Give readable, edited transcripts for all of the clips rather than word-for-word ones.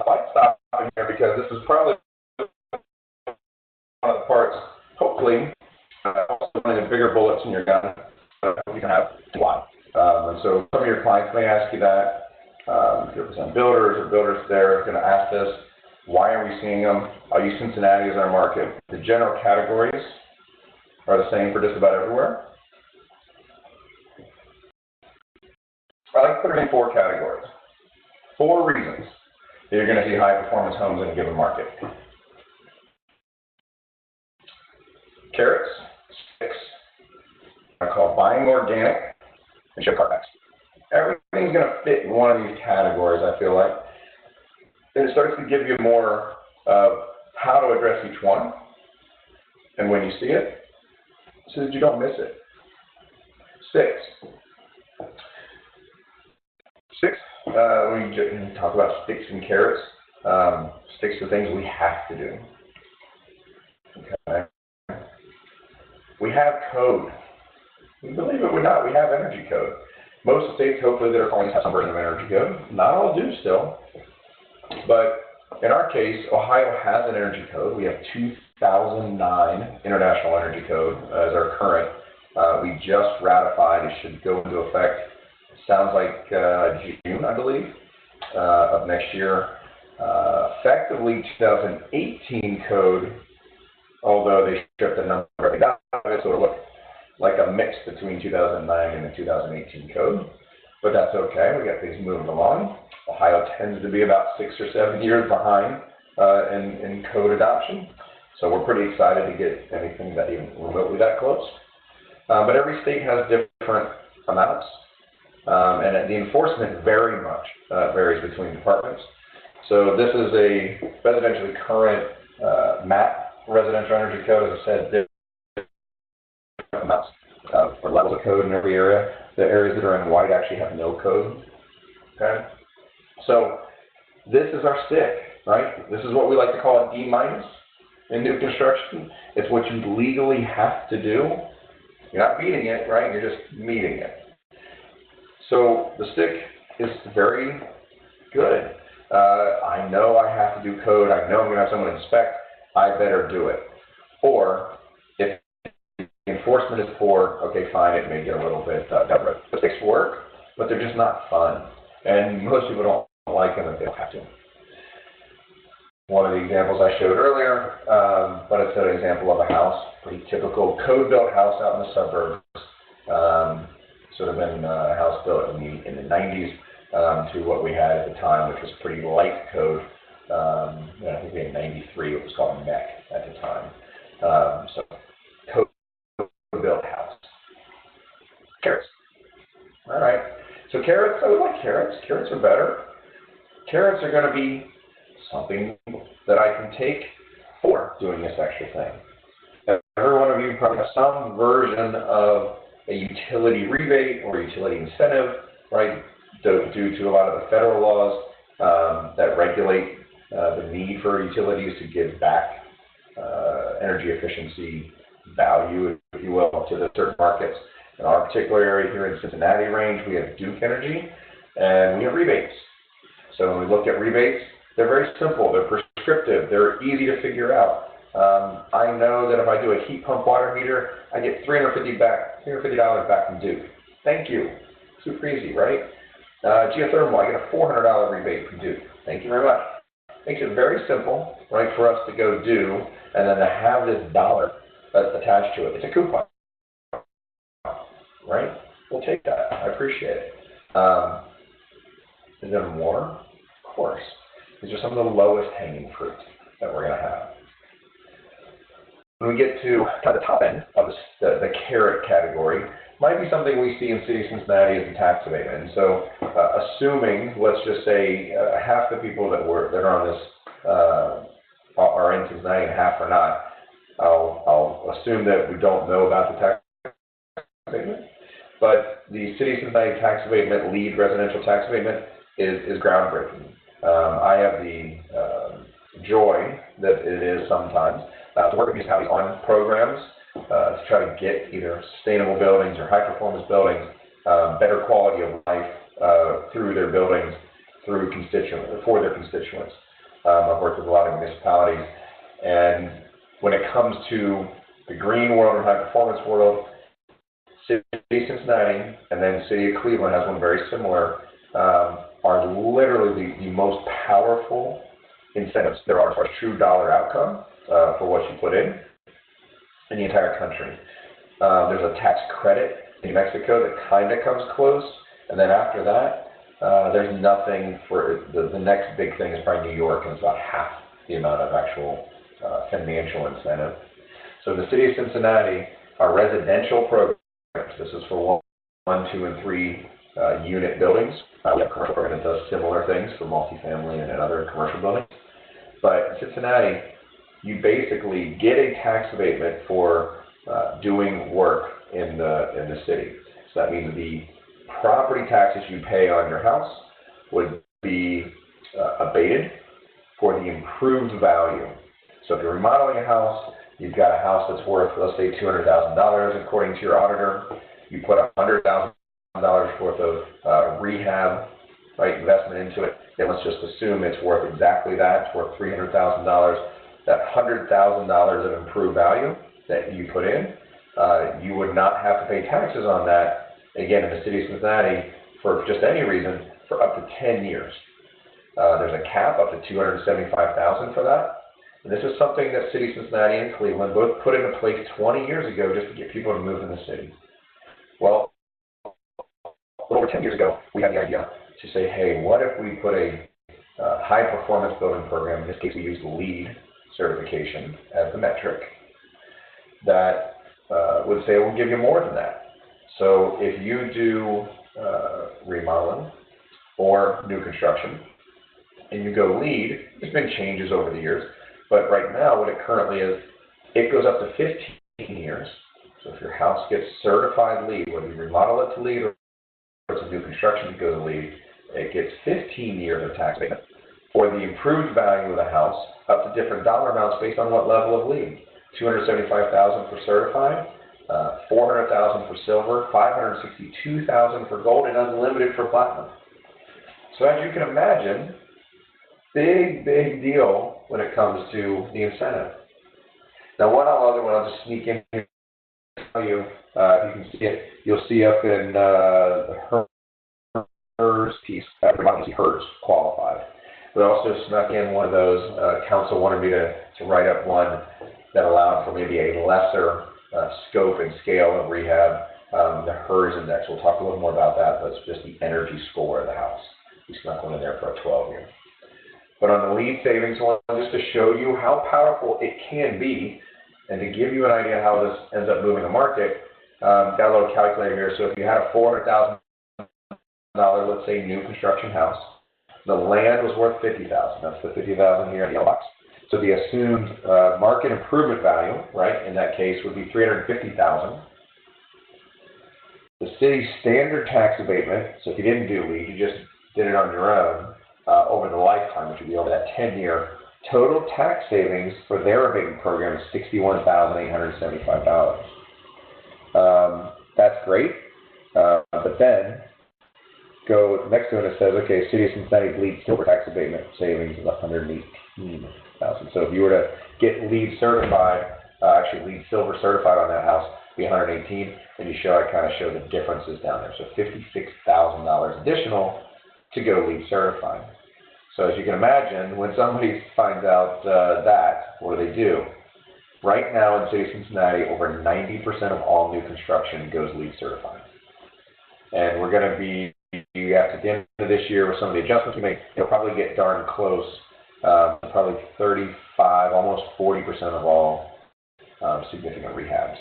like stopping here because this is probably one of the parts, hopefully, one of the bigger bullets in your gun you can have why. And so some of your clients may ask you that. If you're some builders or builders there are going to ask this, why are we seeing them? I'll use Cincinnati as our market. The general categories are the same for just about everywhere. I like to put it in 4 categories. 4 reasons that you're going to see high performance homes in a given market. Carrots, sticks, I call buying organic, and ship cutbacks. Everything's going to fit in one of these categories, I feel like. And it starts to give you more of how to address each one. And when you see it, so that you don't miss it. Sticks. Sticks, when you talk about sticks and carrots, sticks are things we have to do. Okay. We have code. Believe it or not, we have energy code. Most states, hopefully, that are calling have some version of energy code. Not all do still. But in our case, Ohio has an energy code. We have 2009 International Energy Code as our current. We just ratified. It should go into effect, sounds like June, I believe, of next year. Effectively, 2018 code, although they stripped the number out of it, so it looked like a mix between 2009 and the 2018 code. But that's okay. We got things moving along. Ohio tends to be about 6 or 7 years behind in code adoption. So we're pretty excited to get anything that even remotely that close. But every state has different amounts. And the enforcement very much varies between departments. So this is a residentially current MAP residential energy code, as I said, different amounts for levels of code in every area. The areas that are in white actually have no code. Okay? So this is our stick, right? This is what we like to call a D- in new construction. It's what you legally have to do. You're not beating it, right? You're just meeting it. So the stick is very good. I know I have to do code. I know I'm going to have someone inspect. I better do it. Or if the enforcement is poor, okay, fine, it may get a little bit down the road. The sticks work, but they're just not fun. And most people don't like them if they don't have to. One of the examples I showed earlier, but it's an example of a house, pretty typical code-built house out in the suburbs. Sort of been a house built in the 90s to what we had at the time, which was pretty light code. I think in 93 it was called MEC at the time. So code-built house. Carrots. All right. So carrots, I would like carrots. Carrots are better. Carrots are going to be something that I can take for doing this extra thing. Every one of you probably has some version of a utility rebate or utility incentive, right, due to a lot of the federal laws that regulate the need for utilities to give back energy efficiency value, if you will, to the certain markets. In our particular area here in Cincinnati range, we have Duke Energy, and we have rebates. So when we look at rebates, they're very simple, they're prescriptive, they're easy to figure out. I know that if I do a heat pump water heater, I get $350 back from Duke. Thank you. Super easy, right? Geothermal, I get a $400 rebate from Duke. Thank you very much. Makes it very simple, right, for us to go do, and then to have this dollar that's attached to it. It's a coupon, right? We'll take that. I appreciate it. Is there more? Of course. These are some of the lowest hanging fruit that we're going to have. When we get to the top end of the carrot category, might be something we see in City of Cincinnati as a tax abatement. And so, assuming, let's just say, half the people that are on this are in Cincinnati and half are not, I'll assume that we don't know about the tax abatement. But the City of Cincinnati tax abatement, lead residential tax abatement, is groundbreaking. I have the joy that it is sometimes to work with municipalities on programs to try to get either sustainable buildings or high performance buildings, better quality of life through their buildings. through for their constituents. I've worked with a lot of municipalities, and when it comes to the green world or high performance world, City of Cincinnati and then City of Cleveland has one very similar, are literally the most powerful incentives there are for a true dollar outcome for what you put in the entire country. There's a tax credit in New Mexico that kind of comes close, and then after that, there's nothing for the next big thing is probably New York, and it's about half the amount of actual financial incentive. So the City of Cincinnati, our residential programs, this is for 1, 2, and 3 unit buildings. We have a commercial program that does similar things for multifamily and other commercial buildings. But in Cincinnati, you basically get a tax abatement for doing work in the city. So that means the property taxes you pay on your house would be abated for the improved value. So if you're remodeling a house, you've got a house that's worth, let's say, $200,000 according to your auditor. You put $100,000 worth of rehab, right, investment into it. Then let's just assume it's worth exactly that. It's worth $300,000. That $100,000 of improved value that you put in, you would not have to pay taxes on that, again, in the City of Cincinnati, for just any reason, for up to 10 years. There's a cap up to $275,000 for that. And this is something that City of Cincinnati and Cleveland both put into place 20 years ago just to get people to move in the city. Well, a little over 10 years ago, we had the idea to say, hey, what if we put a high-performance building program, in this case we used LEED certification as the metric, that would say we'll give you more than that. So if you do remodeling or new construction and you go LEED, there's been changes over the years, but right now what it currently is, it goes up to 15 years. So if your house gets certified LEED, whether you remodel it to LEED or it's a new construction to go to LEED, it gets 15 years of tax payment for the improved value of the house, up to different dollar amounts based on what level of LEED. $275,000 for certified, $400,000 for silver, $562,000 for gold, and unlimited for platinum. So as you can imagine, big deal when it comes to the incentive. Now, one other one I'll just sneak in here and tell you, you can see it, you'll see up in the HERS piece, obviously HERS qualified. We also snuck in one of those, council wanted me to write up one that allowed for maybe a lesser scope and scale of rehab, the HERS index. We'll talk a little more about that, but it's just the energy score of the house. We snuck one in there for a 12-year. But on the LEED savings one, just to show you how powerful it can be, and to give you an idea how this ends up moving the market, got a little calculator here. So if you had a $400,000, let's say, new construction house, the land was worth $50,000. That's the $50,000 here in the yellow box. So the assumed market improvement value, right, in that case would be $350,000. The city's standard tax abatement, so if you didn't do LEED, you just did it on your own over the lifetime, which would be over that 10-year, total tax savings for their abatement program is $61,875. That's great, but then go next to it, it says, okay, City of Cincinnati's LEED silver tax abatement savings is $118,000. So if you were to get LEED certified, actually LEED silver certified on that house, it'd be $118,000, and I kind of show the differences down there. So $56,000 additional to go LEED certified. So as you can imagine, when somebody finds out that, what do? Right now in the City of Cincinnati, over 90% of all new construction goes LEED certified. And we're going to be, at the end of this year, with some of the adjustments we make, it'll probably get darn close, probably 35, almost 40% of all significant rehabs.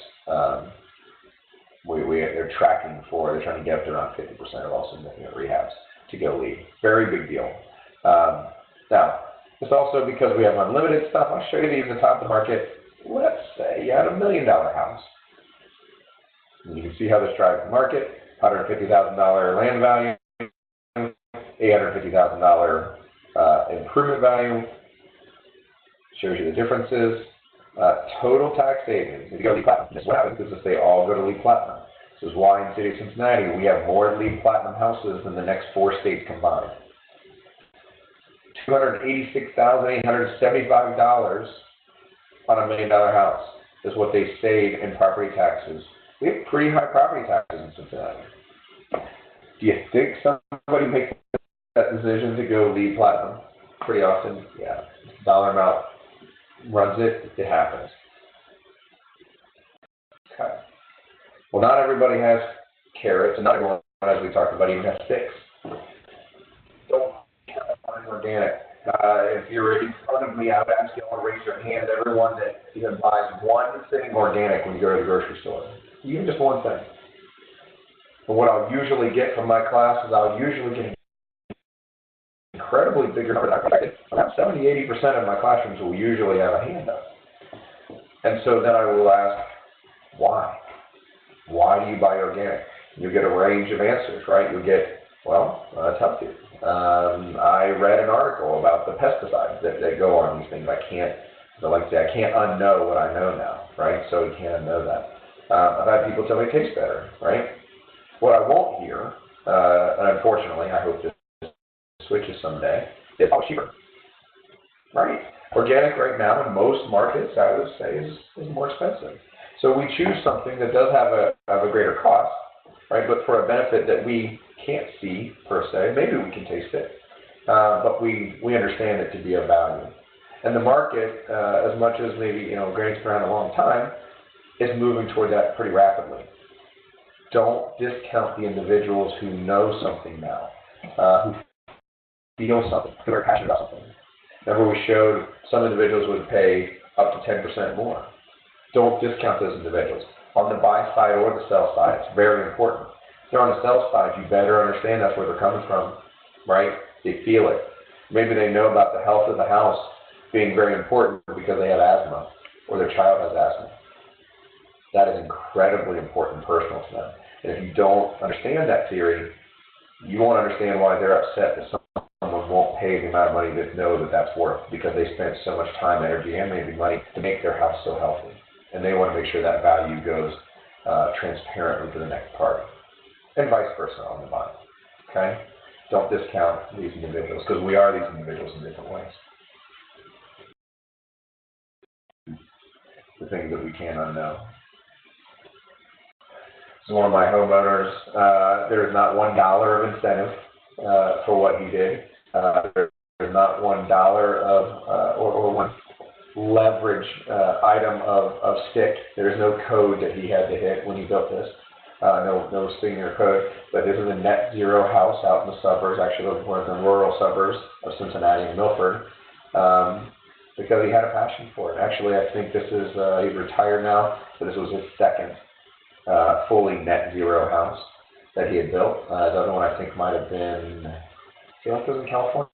They're tracking for, they're trying to get up to around 50% of all significant rehabs to go LEED. Very big deal. Now, it's also because we have unlimited stuff. I'll show you these at the top of the market. Let's say you had $1 million house. And you can see how this drives the market. $150,000 land value, $850,000 improvement value. Shows you the differences. Total tax savings. If you go LEED Platinum, this is what happens because they all go to LEED Platinum. This is why in the City of Cincinnati we have more LEED Platinum houses than the next 4 states combined. $286,875 on $1 million house is what they save in property taxes. We have pretty high property taxes in Cincinnati. Do you think somebody makes that decision to go LEED Platinum? Pretty often, yeah. Dollar amount runs it, it happens. Okay. Well, not everybody has carrots, and not everyone, as we talked about, even has sticks. Don't buy organic. If you're in front of me, I would ask you to raise your hand, everyone that even buys one thing organic when you go to the grocery store. Even just one thing. But what I'll usually get from my classes, I'll usually get incredibly bigger numbers. About 70–80% of my classrooms will usually have a hand up. And so then I will ask, why? Why do you buy organic? You get a range of answers, right? You'll get, well, it's healthy. I read an article about the pesticides that go on these things. I can't unknow what I know now, right? So you can't unknow that. I've had people tell me it tastes better, right? What I won't hear, and unfortunately, I hope this switches someday, is how cheaper, right? Organic right now in most markets, I would say, is more expensive. So we choose something that does have a greater cost, right? But for a benefit that we can't see per se, maybe we can taste it, but we understand it to be of value. And the market, as much as maybe organic's been around a long time, is moving toward that pretty rapidly. Don't discount the individuals who know something now, who feel something, who are passionate about something. Remember, we showed some individuals would pay up to 10% more. Don't discount those individuals. On the buy side or the sell side, it's very important. If they're on the sell side, you better understand that's where they're coming from, right? They feel it. Maybe they know about the health of the house being very important because they have asthma or their child has asthma. That is incredibly important personal to them. And if you don't understand that theory, you won't understand why they're upset that someone won't pay the amount of money that know that that's worth, because they spent so much time, energy, and maybe money to make their house so healthy. And they want to make sure that value goes transparently to the next party. And vice versa on the buy. Okay? Don't discount these individuals, because we are these individuals in different ways. The things that we can't unknow. So one of my homeowners, there is not $1 of incentive for what he did. There's not $1 of or one leverage item of stick. There's no code that he had to hit when he built this. No senior code. But this is a net zero house out in the suburbs, actually one of the rural suburbs of Cincinnati and Milford, because he had a passion for it. Actually, I think this is, he's retired now, but this was his second fully net zero house that he had built. The other one I think might have been, I feel like it was in California.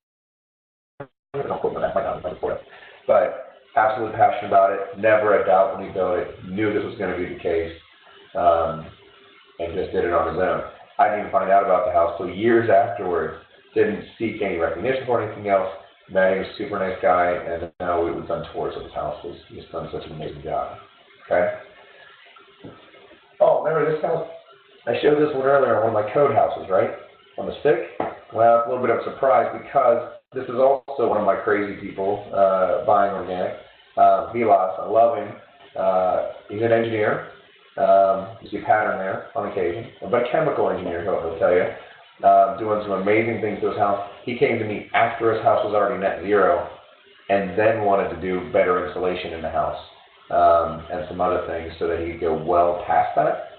Don't quote me on that, might not have been before. But absolutely passionate about it, never a doubt when he built it, knew this was going to be the case, and just did it on his own. I didn't even find out about the house till years afterwards, didn't seek any recognition for anything else. Met him, super nice guy, and now we've done tours of his house. He's done such an amazing job. Okay? Oh, remember this house? I showed this one earlier on one of my code houses, right? On the stick? Well, it's a little bit of a surprise because this is also one of my crazy people buying organic. Vilas, I love him. He's an engineer. You see a pattern there on occasion. But a chemical engineer, he'll tell you. Doing some amazing things to his house. He came to me after his house was already net zero and then wanted to do better insulation in the house and some other things so that he could go well past that.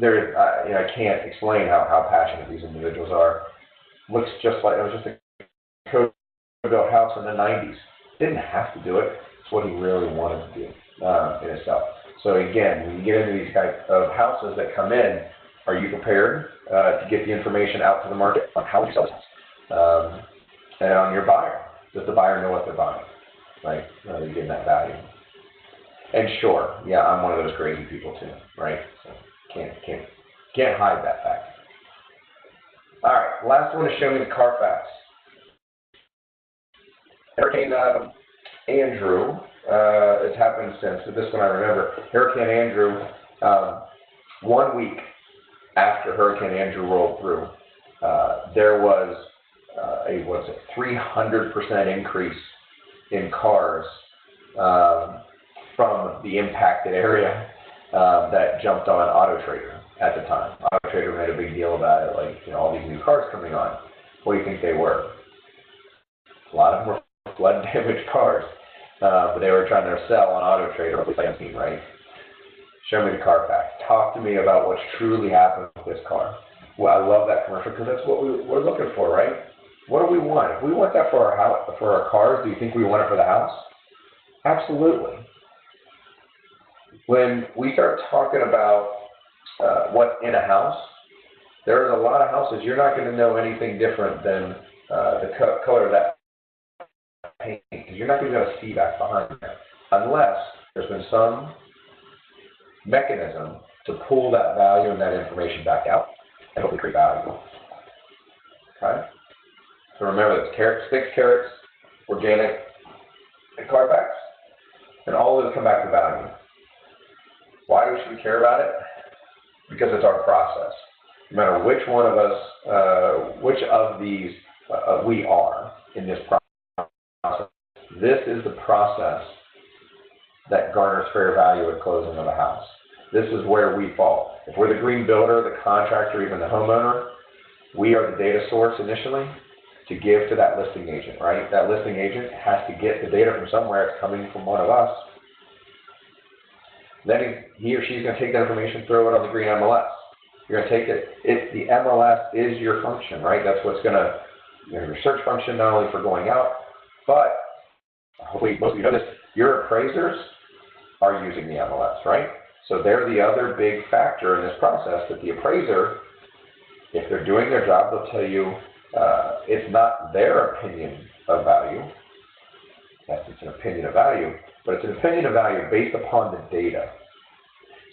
I can't explain how passionate these individuals are. Looks just like it was just a code-built house in the 90s. Didn't have to do it. It's what he really wanted to do in itself. So again, when you get into these types of houses that come in, are you prepared to get the information out to the market on how you sell this house? And on your buyer. Does the buyer know what they're buying? Right? Are they getting that value? And sure, yeah, I'm one of those crazy people too, right? So can't hide that fact. All right, last one is show me the Carfax. Hurricane Andrew, it's happened since, but this one I remember. Hurricane Andrew, 1 week after Hurricane Andrew rolled through, there was what is it, 300% increase in cars from the impacted area that jumped on Auto Trader at the time. Auto Trader made a big deal about it, like, you know, all these new cars coming on. What do you think they were? A lot of them were flood damaged cars, but they were trying to sell on Auto Trader, right? Show me the Carfax. Talk to me about what's truly happened with this car. Well, I love that commercial because that's what we're looking for, right? What do we want? If we want that for our house, for our cars, do you think we want it for the house? Absolutely. When we start talking about what's in a house, there's a lot of houses you're not going to know anything different than the color of that paint, because you're not going to be able to see back behind there unless there's been some mechanism to pull that value and that information back out and hopefully create value. Okay? So remember, it's carrots, fixed carrots, organic, and Carfax, and all of those come back to value. Why should we care about it? Because it's our process. No matter which one of us, which of these we are in this process, this is the process that garners fair value at closing of a house. This is where we fall. If we're the green builder, the contractor, even the homeowner, we are the data source initially to give to that listing agent, right? That listing agent has to get the data from somewhere. It's coming from one of us. Then he or she's going to take that information, throw it on the green MLS. You're going to take it. The MLS is your function, right? That's what's going to, your search function, not only for going out, but hopefully most of you know this, your appraisers are using the MLS, right? So they're the other big factor in this process, that the appraiser, if they're doing their job, they'll tell you it's not their opinion of value. Yes, it's an opinion of value, but it's an opinion of value based upon the data.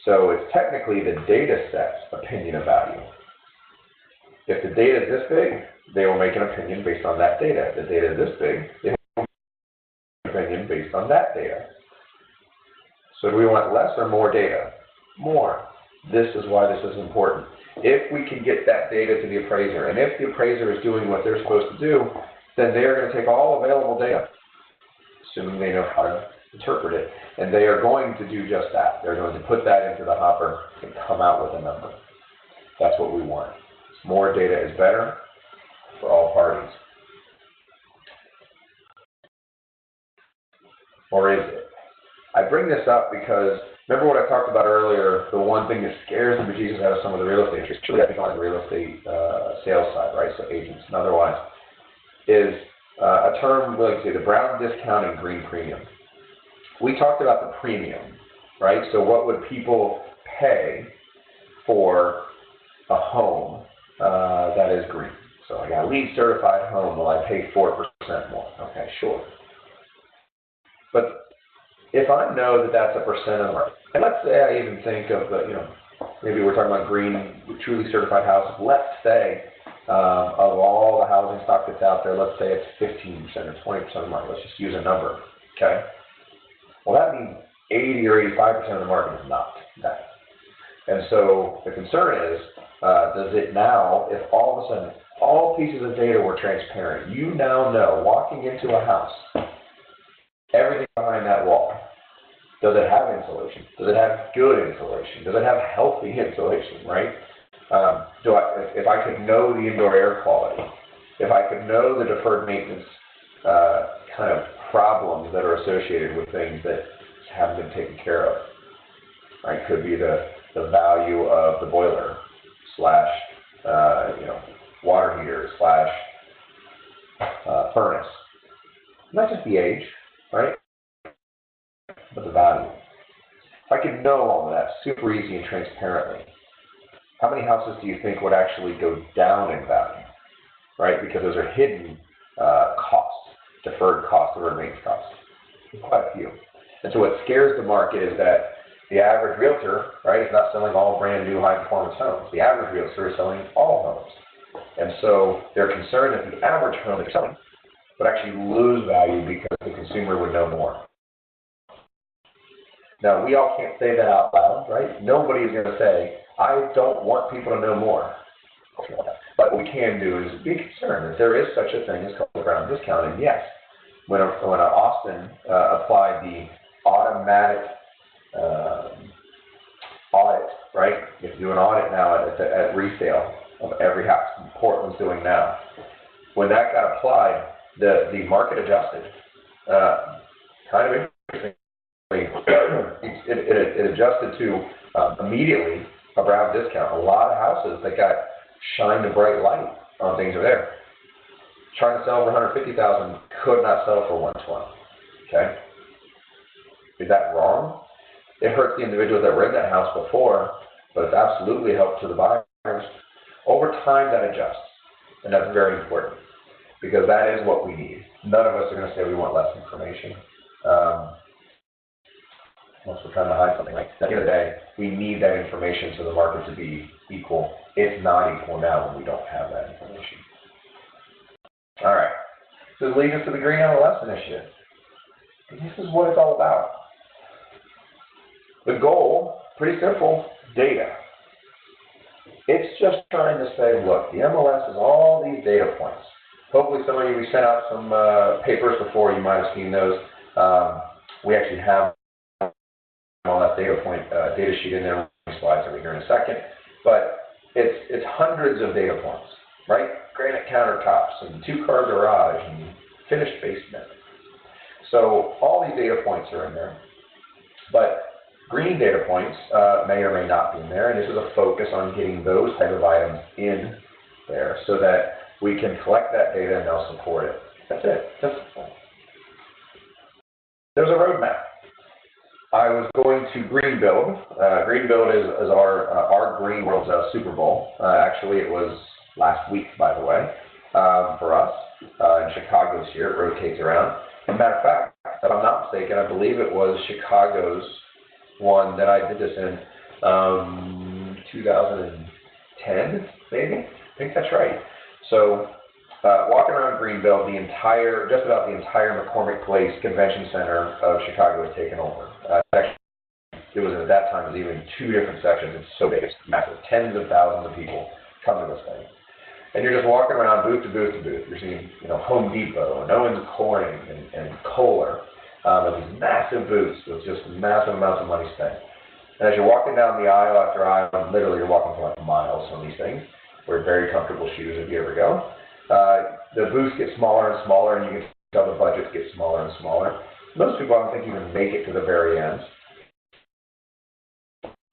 So it's technically the data set's opinion of value. If the data is this big, they will make an opinion based on that data. If the data is this big, they will make an opinion based on that data. So do we want less or more data? More. This is why this is important. If we can get that data to the appraiser, and if the appraiser is doing what they're supposed to do, then they are going to take all available data, assuming they know how to interpret it, and they are going to do just that. They're going to put that into the hopper and come out with a number. That's what we want. More data is better for all parties. Or is it? I bring this up because remember what I talked about earlier, the one thing that scares the bejesus out of some of the real estate agents, truly I think on the real estate sales side, right, so agents and otherwise, is a term, like say, the brown discount and green premium. We talked about the premium, right? So what would people pay for a home that is green? So I got a LEED certified home, will I pay 4% more? Okay, sure. But if I know that that's a percent of the market, and let's say I even think of, maybe we're talking about green, truly certified houses. Let's say of all the housing stock that's out there, let's say it's 15% or 20% of the market. Let's just use a number, okay? Well, that means 80 or 85% of the market is not that. And so the concern is, does it now, if all of a sudden all pieces of data were transparent, you now know, walking into a house, everything behind that wall, does it have insulation? Does it have good insulation? Does it have healthy insulation, right? If I could know the indoor air quality, if I could know the deferred maintenance kind of problems that are associated with things that haven't been taken care of, right? Could be the value of the boiler slash water heater slash furnace. Not just the age, right? But the value. If I could know all of that super easy and transparently, how many houses do you think would actually go down in value, right? Because those are hidden costs, deferred costs, deferred maintenance costs. Quite a few. And so what scares the market is that the average realtor, right, is not selling all brand new high performance homes. The average realtor is selling all homes. And so they're concerned that the average home they're selling would actually lose value because the consumer would know more. Now, we all can't say that out loud, right? Nobody is going to say, I don't want people to know more. But what we can do is be concerned that there is such a thing as ground discounting. Yes, when Austin applied the automatic audit, right? You have to do an audit now at resale of every house. Portland's doing now. When that got applied, the market adjusted. Kind of interesting. It adjusted to immediately a brown discount. A lot of houses that got shined a bright light on things are there. Trying to sell for $150,000 could not sell for $120,000. Okay, is that wrong? It hurts the individuals that were in that house before, but it's absolutely helped to the buyers. Over time, that adjusts, and that's very important because that is what we need. None of us are going to say we want less information. Unless we're trying to hide something. Like, at the end of the day, we need that information so the market to be equal. It's not equal now when we don't have that information. All right. So this leads us to the Green MLS initiative. This is what it's all about. The goal, pretty simple, data. It's just trying to say, look, the MLS is all these data points. Hopefully some of you, we sent out some papers before, you might have seen those. We actually have MLS data sheet in there, slides over here in a second. But it's hundreds of data points, right? Granite countertops and two-car garage and finished basement. So all these data points are in there. But green data points may or may not be in there, and this is a focus on getting those type of items in there so that we can collect that data and they'll support it. That's it. That's it. There's a roadmap. I was going to Greenbuild. Greenbuild is our Green World's Super Bowl. Actually, it was last week, by the way, for us in Chicago this year. It rotates around. As a matter of fact, if I'm not mistaken, I believe it was Chicago's one that I did this in 2010, maybe. I think that's right. So walking around Greenbuild, just about the entire McCormick Place Convention Center of Chicago was taken over. It was at that time, it was even 2 different sections. It's so big, it's massive. Tens of thousands of people come to this thing. And you're just walking around booth to booth to booth. You're seeing, Home Depot and Owens Corning and Kohler. And these massive booths with just massive amounts of money spent. And as you're walking down the aisle after aisle, literally you're walking for like miles on these things. Wear very comfortable shoes if you ever go. The booths get smaller and smaller, and you can tell the budgets get smaller and smaller. Most people, I don't think, even make it to the very end.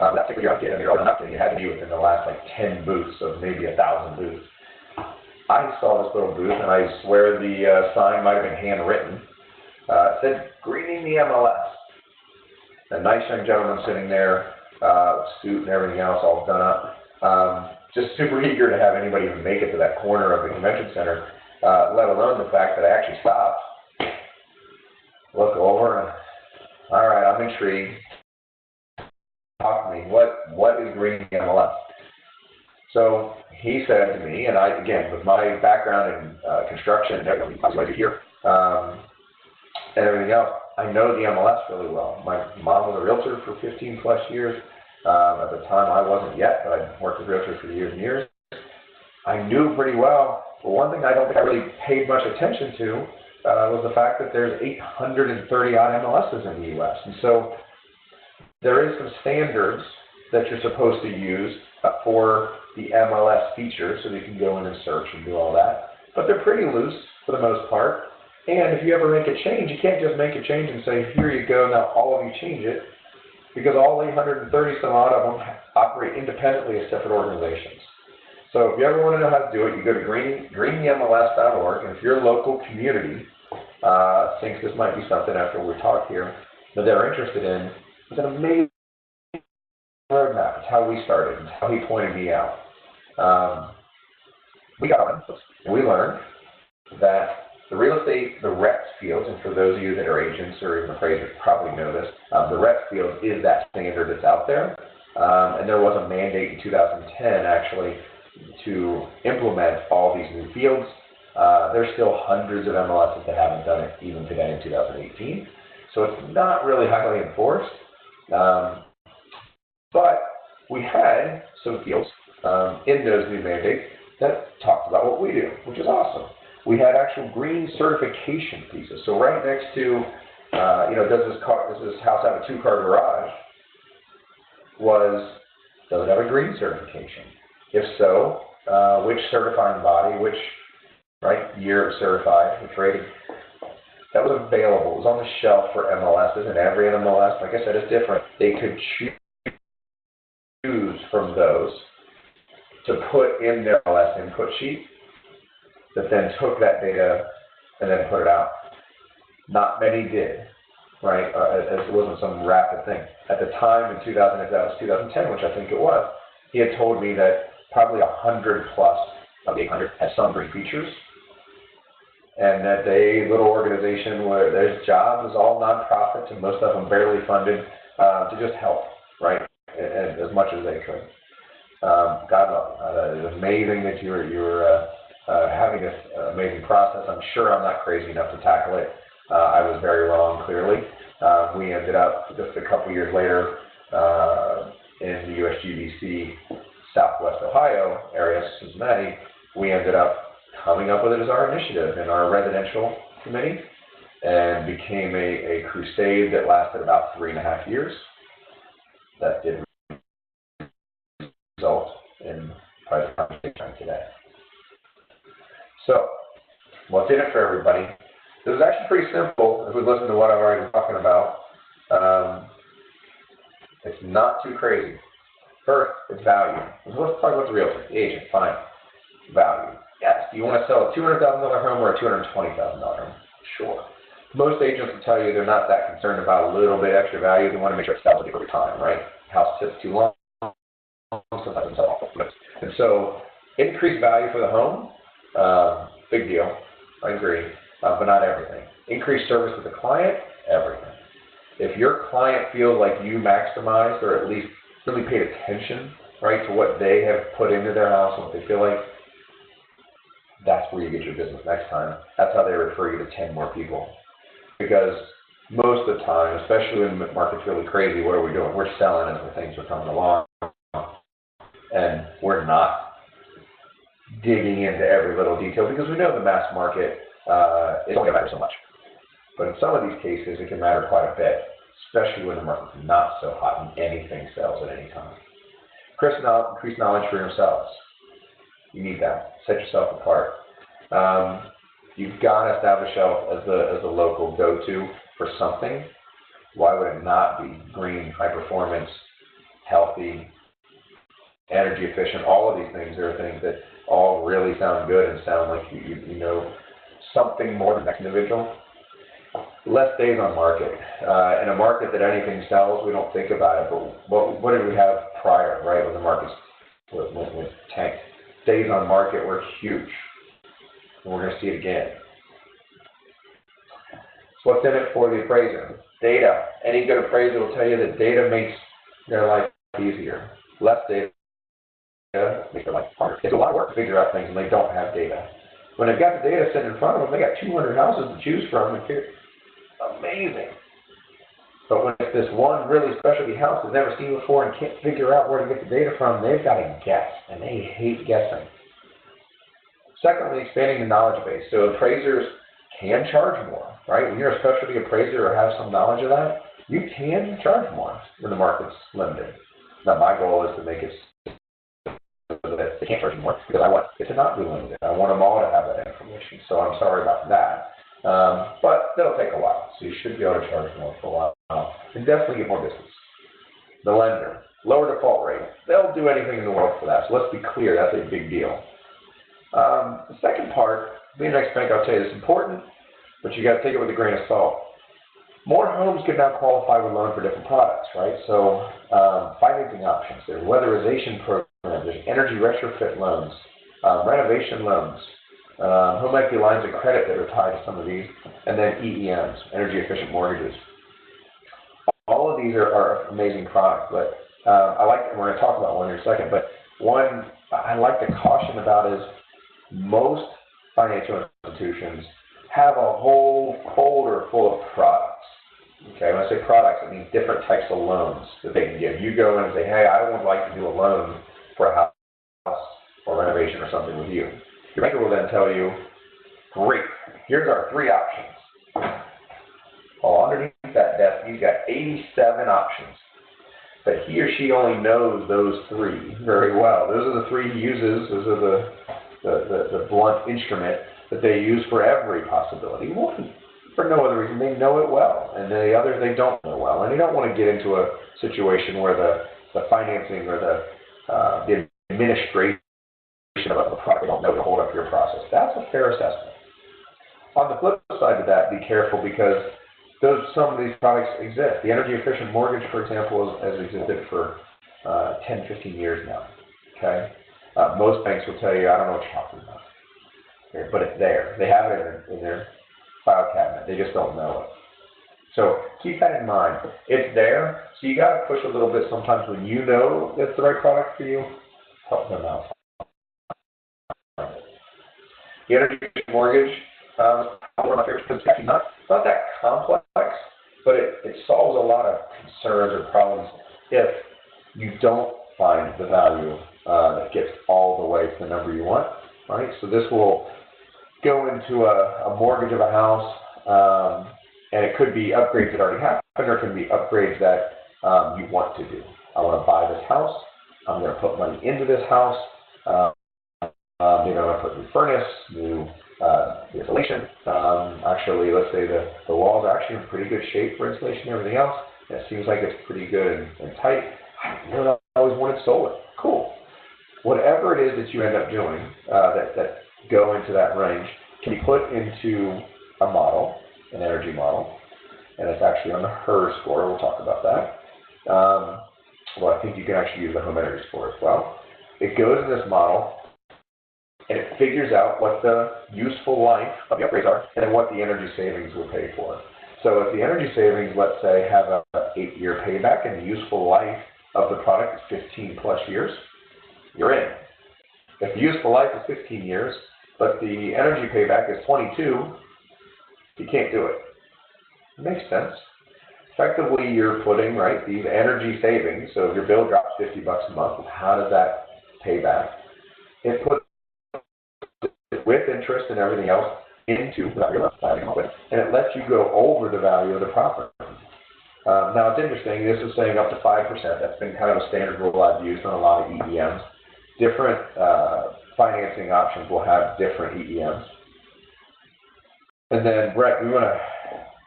That's if you're not getting it. You had to be within the last 10 booths of maybe 1,000 booths. I saw this little booth, and I swear the sign might have been handwritten. It said, "Greening the MLS." A nice young gentleman sitting there, suit and everything else all done up. Just super eager to have anybody even make it to that corner of the convention center, let alone the fact that I actually stopped, look over, and all right, I'm intrigued. Talk to me. What is greening the MLS? So he said to me, and I, again, with my background in construction and everything, I was here, and everything else, I know the MLS really well. My mom was a realtor for 15 plus years. At the time, I wasn't yet, but I worked with realtors for years and years. I knew pretty well, but one thing I don't think I really paid much attention to was the fact that there's 830 odd MLSs in the U.S. And so there is some standards that you're supposed to use for the MLS feature, so that you can go in and search and do all that. But they're pretty loose for the most part. And if you ever make a change, you can't just make a change and say, here you go, now all of you change it, because all 830 some odd of them operate independently as separate organizations. So if you ever want to know how to do it, you go to greenthemls.org, and if your local community thinks this might be something after we talk here that they're interested in, it's an amazing roadmap. It's how we started. It's how he pointed me out. We got on, and we learned that the real estate, the REPS fields, and for those of you that are agents or even appraisers probably know this, the REPS field is that standard that's out there. And there was a mandate in 2010 actually to implement all these new fields. There's still hundreds of MLSs that haven't done it even today in 2018. So it's not really highly enforced. But we had some fields in those new mandates that talked about what we do, which is awesome. We had actual green certification pieces. So right next to, does this house have a 2-car garage? Does it have a green certification? If so, which certifying body, which year it certified, which rating? That was available. It was on the shelf for MLSs, and every MLS, like I said, is different. They could choose from those to put in their MLS input sheet that then took that data and then put it out. Not many did, right? It wasn't some rapid thing. At the time in 2010, which I think it was, he had told me that probably 100 plus of the 800 had some green features, and that little organization where their job was all nonprofits and most of them barely funded to just help, right, and as much as they could. God love you. It's amazing that you're having this amazing process. I'm sure I'm not crazy enough to tackle it. I was very wrong, clearly. We ended up just a couple years later in the US GBC, Southwest Ohio area, Cincinnati. We ended up coming up with it as our initiative in our residential committee, and became a crusade that lasted about 3.5 years. That did result in private conversation today. So, what's in it for everybody? It was actually pretty simple if we listen to what I've already been talking about. It's not too crazy. First, it's value. Let's talk about the realtor, the agent, fine. Value. Yes, do you want to sell a $200,000 home or a $220,000 home? Sure. Most agents will tell you they're not that concerned about a little bit extra value. They want to make sure it sells every time, right? House sits too long, sometimes it's awful. And so, increased value for the home, big deal. I agree, but not everything. Increased service to the client, everything. If your client feels like you maximized or at least really paid attention, right, to what they have put into their house and what they feel like, that's where you get your business next time. That's how they refer you to 10 more people. Because most of the time, especially when the market's really crazy, what are we doing? We're selling as the things are coming along. And we're not digging into every little detail because we know the mass market it don't matter so much. But in some of these cases, it can matter quite a bit, especially when the market's not so hot and anything sells at any time. Increase knowledge for yourselves. You need that. Set yourself apart. You've got to establish yourself as the local go-to for something. Why would it not be green, high performance, healthy, energy efficient? All of these things are things that all really sound good and sound like you know something more than the next individual. Less days on market. In a market that anything sells, we don't think about it, but what did we have prior, right, when the market was tanked? Days on market were huge, and we're going to see it again. So what's in it for the appraiser? Data. Any good appraiser will tell you that data makes their life easier. Less data makes their life harder. It's a lot of work to figure out things, and they don't have data. When they've got the data sitting in front of them, they got 200 houses to choose from, and amazing. But when it's this one really specialty house they've never seen before and can't figure out where to get the data from, they've got to guess, and they hate guessing. Secondly, expanding the knowledge base. So appraisers can charge more, right? When you're a specialty appraiser or have some knowledge of that, you can charge more when the market's limited. Now, my goal is to make it so that they can't charge more because I want it to not be limited. I want them all to have that information. So I'm sorry about that. But that'll take a while, so you should be able to charge more for a while and definitely get more business. The lender, lower default rate. They'll do anything in the world for that, so let's be clear, that's a big deal. The second part, being an ex-bank, I'll tell you it's important, but you got to take it with a grain of salt. More homes can now qualify with loan for different products, right? So financing options, there's weatherization programs, there's energy retrofit loans, renovation loans, home equity lines of credit that are tied to some of these, and then EEMs, energy efficient mortgages. All of these are amazing products, but we're going to talk about one in a second, but one I like to caution about is most financial institutions have a whole folder full of products. Okay, when I say products, it means different types of loans that they can give. You go in and say, hey, I would like to do a loan for a house or renovation or something with you. Your banker will then tell you, great, here's our 3 options. Well, underneath that desk, he's got 87 options. But he or she only knows those 3 very well. Those are the 3 he uses. Those are the blunt instrument that they use for every possibility. One, for no other reason, they know it well. And the others, they don't know well. And they don't want to get into a situation where the financing or the administration of the product, they don't know to hold up your process. That's a fair assessment. On the flip side of that, be careful because some of these products exist. The energy efficient mortgage, for example, has existed for 10, 15 years now. Okay, most banks will tell you, I don't know what you're talking about, okay, but it's there. They have it in their file cabinet. They just don't know it. So keep that in mind. It's there, so you got to push a little bit sometimes when you know it's the right product for you. Help them out. The energy efficient mortgage. One of my favorites because it's actually not that complex, but it solves a lot of concerns or problems if you don't find the value that gets all the way to the number you want, right? So this will go into a mortgage of a house, and it could be upgrades that already happened, or it can be upgrades that you want to do. I want to buy this house. I'm going to put money into this house. Maybe I'm going to put new furnace, new insulation. Actually, let's say the walls are actually in pretty good shape for insulation and everything else. And it seems like it's pretty good and tight. I really always wanted solar. Cool. Whatever it is that you end up doing that go into that range can be put into a model, an energy model, and it's actually on the HERS score. We'll talk about that. Well, I think you can actually use the home energy score as well. It goes in this model, and it figures out what the useful life of the upgrades are, and then what the energy savings will pay for. So if the energy savings, let's say, have an 8-year payback, and the useful life of the product is 15 plus years, you're in. If the useful life is 15 years, but the energy payback is 22, you can't do it. It makes sense. Effectively, you're putting, right, these energy savings, so if your bill drops $50 a month, how does that pay back? It puts with interest and everything else into the value of the and it lets you go over the value of the property. Now it's interesting, this is saying up to 5%. That's been kind of a standard rule I've used on a lot of EEMs. Different financing options will have different EEMs. And then, Brett, we want to,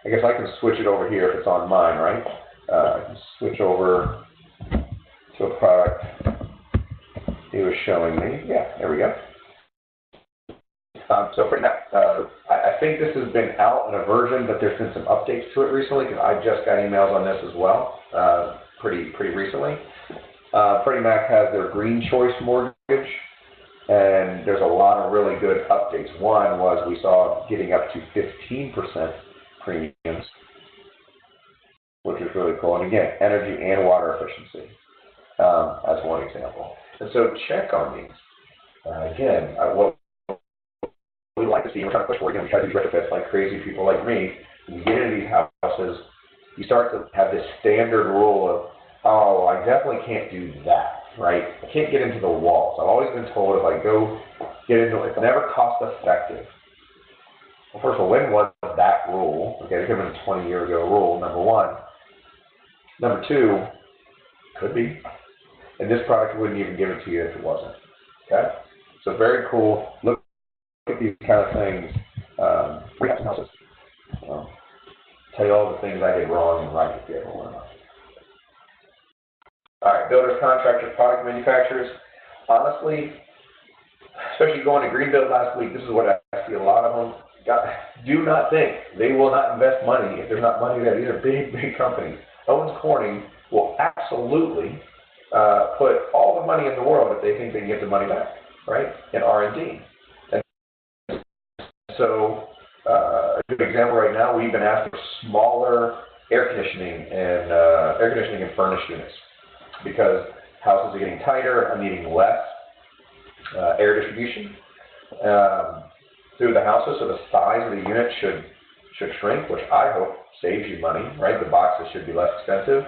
I guess I can switch it over here if it's on mine, right? I can switch over to a product he was showing me. Yeah, there we go. So for now, I think this has been out in a version, but there's been some updates to it recently because I just got emails on this as well, pretty recently. Freddie Mac has their Green Choice mortgage, and there's a lot of really good updates. One was we saw getting up to 15% premiums, which is really cool. And again, energy and water efficiency as one example. And so check on these. Again, what we like to see, we're trying to push for, again, we try to do retrofits like crazy people like me. When you get into these houses, you start to have this standard rule of, oh, I definitely can't do that, right? I can't get into the walls. I've always been told if I go get into it, it's never cost effective. Well, first of all, when was that rule? Okay, it could have been a 20-year ago rule, number one. Number two, could be. And this product wouldn't even give it to you if it wasn't. Okay? So very cool. Look at these kind of things. Rehab houses. Tell you all the things I did wrong and right if you ever want to know. All right, builders, contractors, product manufacturers. Honestly, especially going to Greenville last week, this is what I see a lot of them. Do not think they will not invest money if there's not money there. These are big companies. Owens Corning will absolutely put all the money in the world if they think they can get the money back, right, in R&D. And so a good example right now, we've been asked for smaller air conditioning and furnished units because houses are getting tighter. I'm needing less air distribution through the houses, so the size of the unit should shrink, which I hope saves you money, right? The boxes should be less expensive.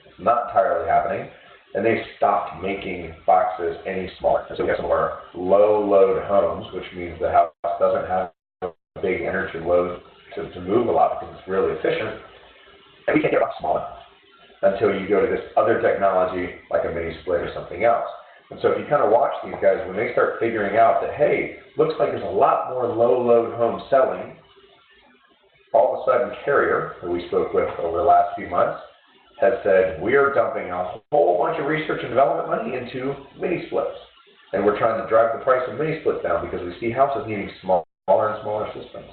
It's not entirely happening. and they stopped making boxes any smaller. And so we have some of our low-load homes, which means the house doesn't have a big energy load to move a lot because it's really efficient, and we can't get a lot smaller until you go to this other technology like a mini split or something else. And so if you kind of watch these guys, when they start figuring out that, hey, looks like there's a lot more low-load homes selling, all of a sudden Carrier, who we spoke with over the last few months, has said, we are dumping a whole bunch of research and development money into mini splits. And we're trying to drive the price of mini splits down because we see houses needing smaller and smaller systems.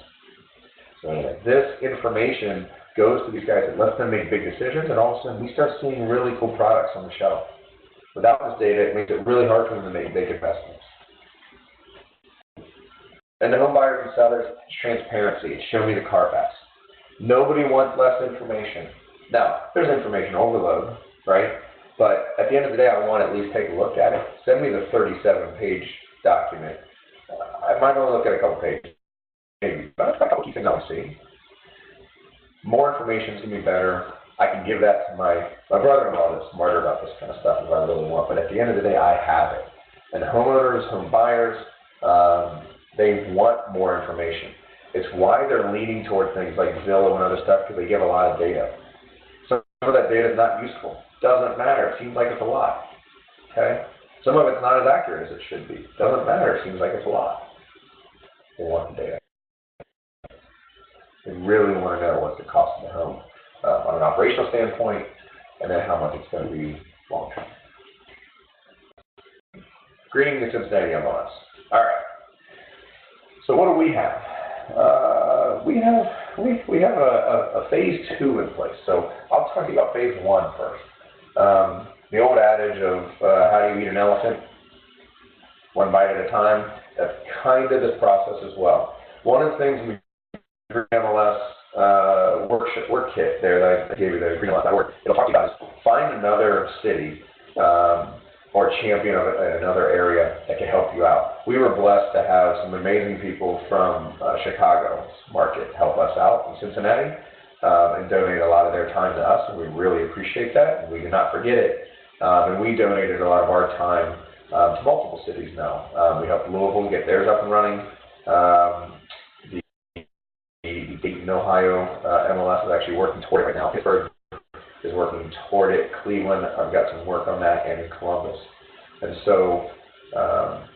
So anyway, this information goes to these guys and lets them make big decisions, and all of a sudden we start seeing really cool products on the shelf. Without this data, it makes it really hard for them to make big investments. And the home buyers and sellers, it's transparency. It's show me the Carfax. Nobody wants less information. Now, there's information overload, right? But at the end of the day, I want to at least take a look at it. Send me the 37-page document. I might only look at a couple pages, maybe, but I've got a couple key things I want to see. More information is going to be better. I can give that to my brother-in-law that's smarter about this kind of stuff if I really want. But at the end of the day, I have it. And homeowners, home buyers, they want more information. It's why they're leaning toward things like Zillow and other stuff, because they give a lot of data. Some of that data is not useful. Doesn't matter. It seems like it's a lot. Okay? Some of it's not as accurate as it should be. Doesn't matter. It seems like it's a lot. They want the data. They really want to know what's the cost of the home on an operational standpoint, and then how much it's going to be long term. Greening the Cincinnati MLS. All right. So what do we have? We have a phase 2 in place. So I'll talk to you about phase 1 first. The old adage of how do you eat an elephant? One bite at a time. That's kind of this process as well. One of the things we MLS work kit there that I gave you, the GreenHome work, it'll talk to you about is find another city or champion of another area that can help you out. We were blessed to have some amazing people from Chicago's market help us out in Cincinnati and donate a lot of their time to us, and we really appreciate that, and we do not forget it. And we donated a lot of our time to multiple cities now. We helped Louisville get theirs up and running. The Dayton, Ohio MLS is actually working toward it right now. Pittsburgh is working toward it. Cleveland, I've got some work on that, and in Columbus. And so,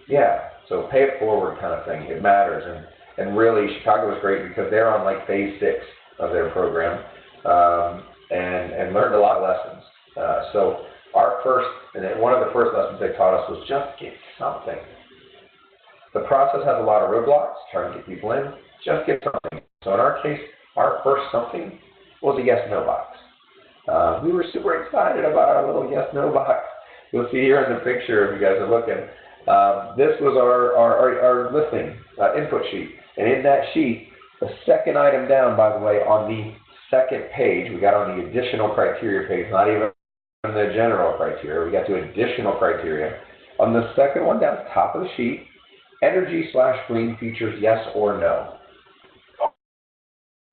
yeah, so pay it forward kind of thing. It matters. And really, Chicago was great because they're on like phase 6 of their program and learned a lot of lessons. So our first, and one of the first lessons they taught us was just get something. The process has a lot of roadblocks, trying to get people in. Just get something. So in our case, our first something was a yes-no box. We were super excited about our little yes-no box. You'll see here in the picture, if you guys are looking, this was our listing input sheet. And in that sheet, the second item down, by the way, on the second page, we got on the additional criteria page, not even on the general criteria, we got to additional criteria. On the second one down at the top of the sheet, energy/green features, yes or no.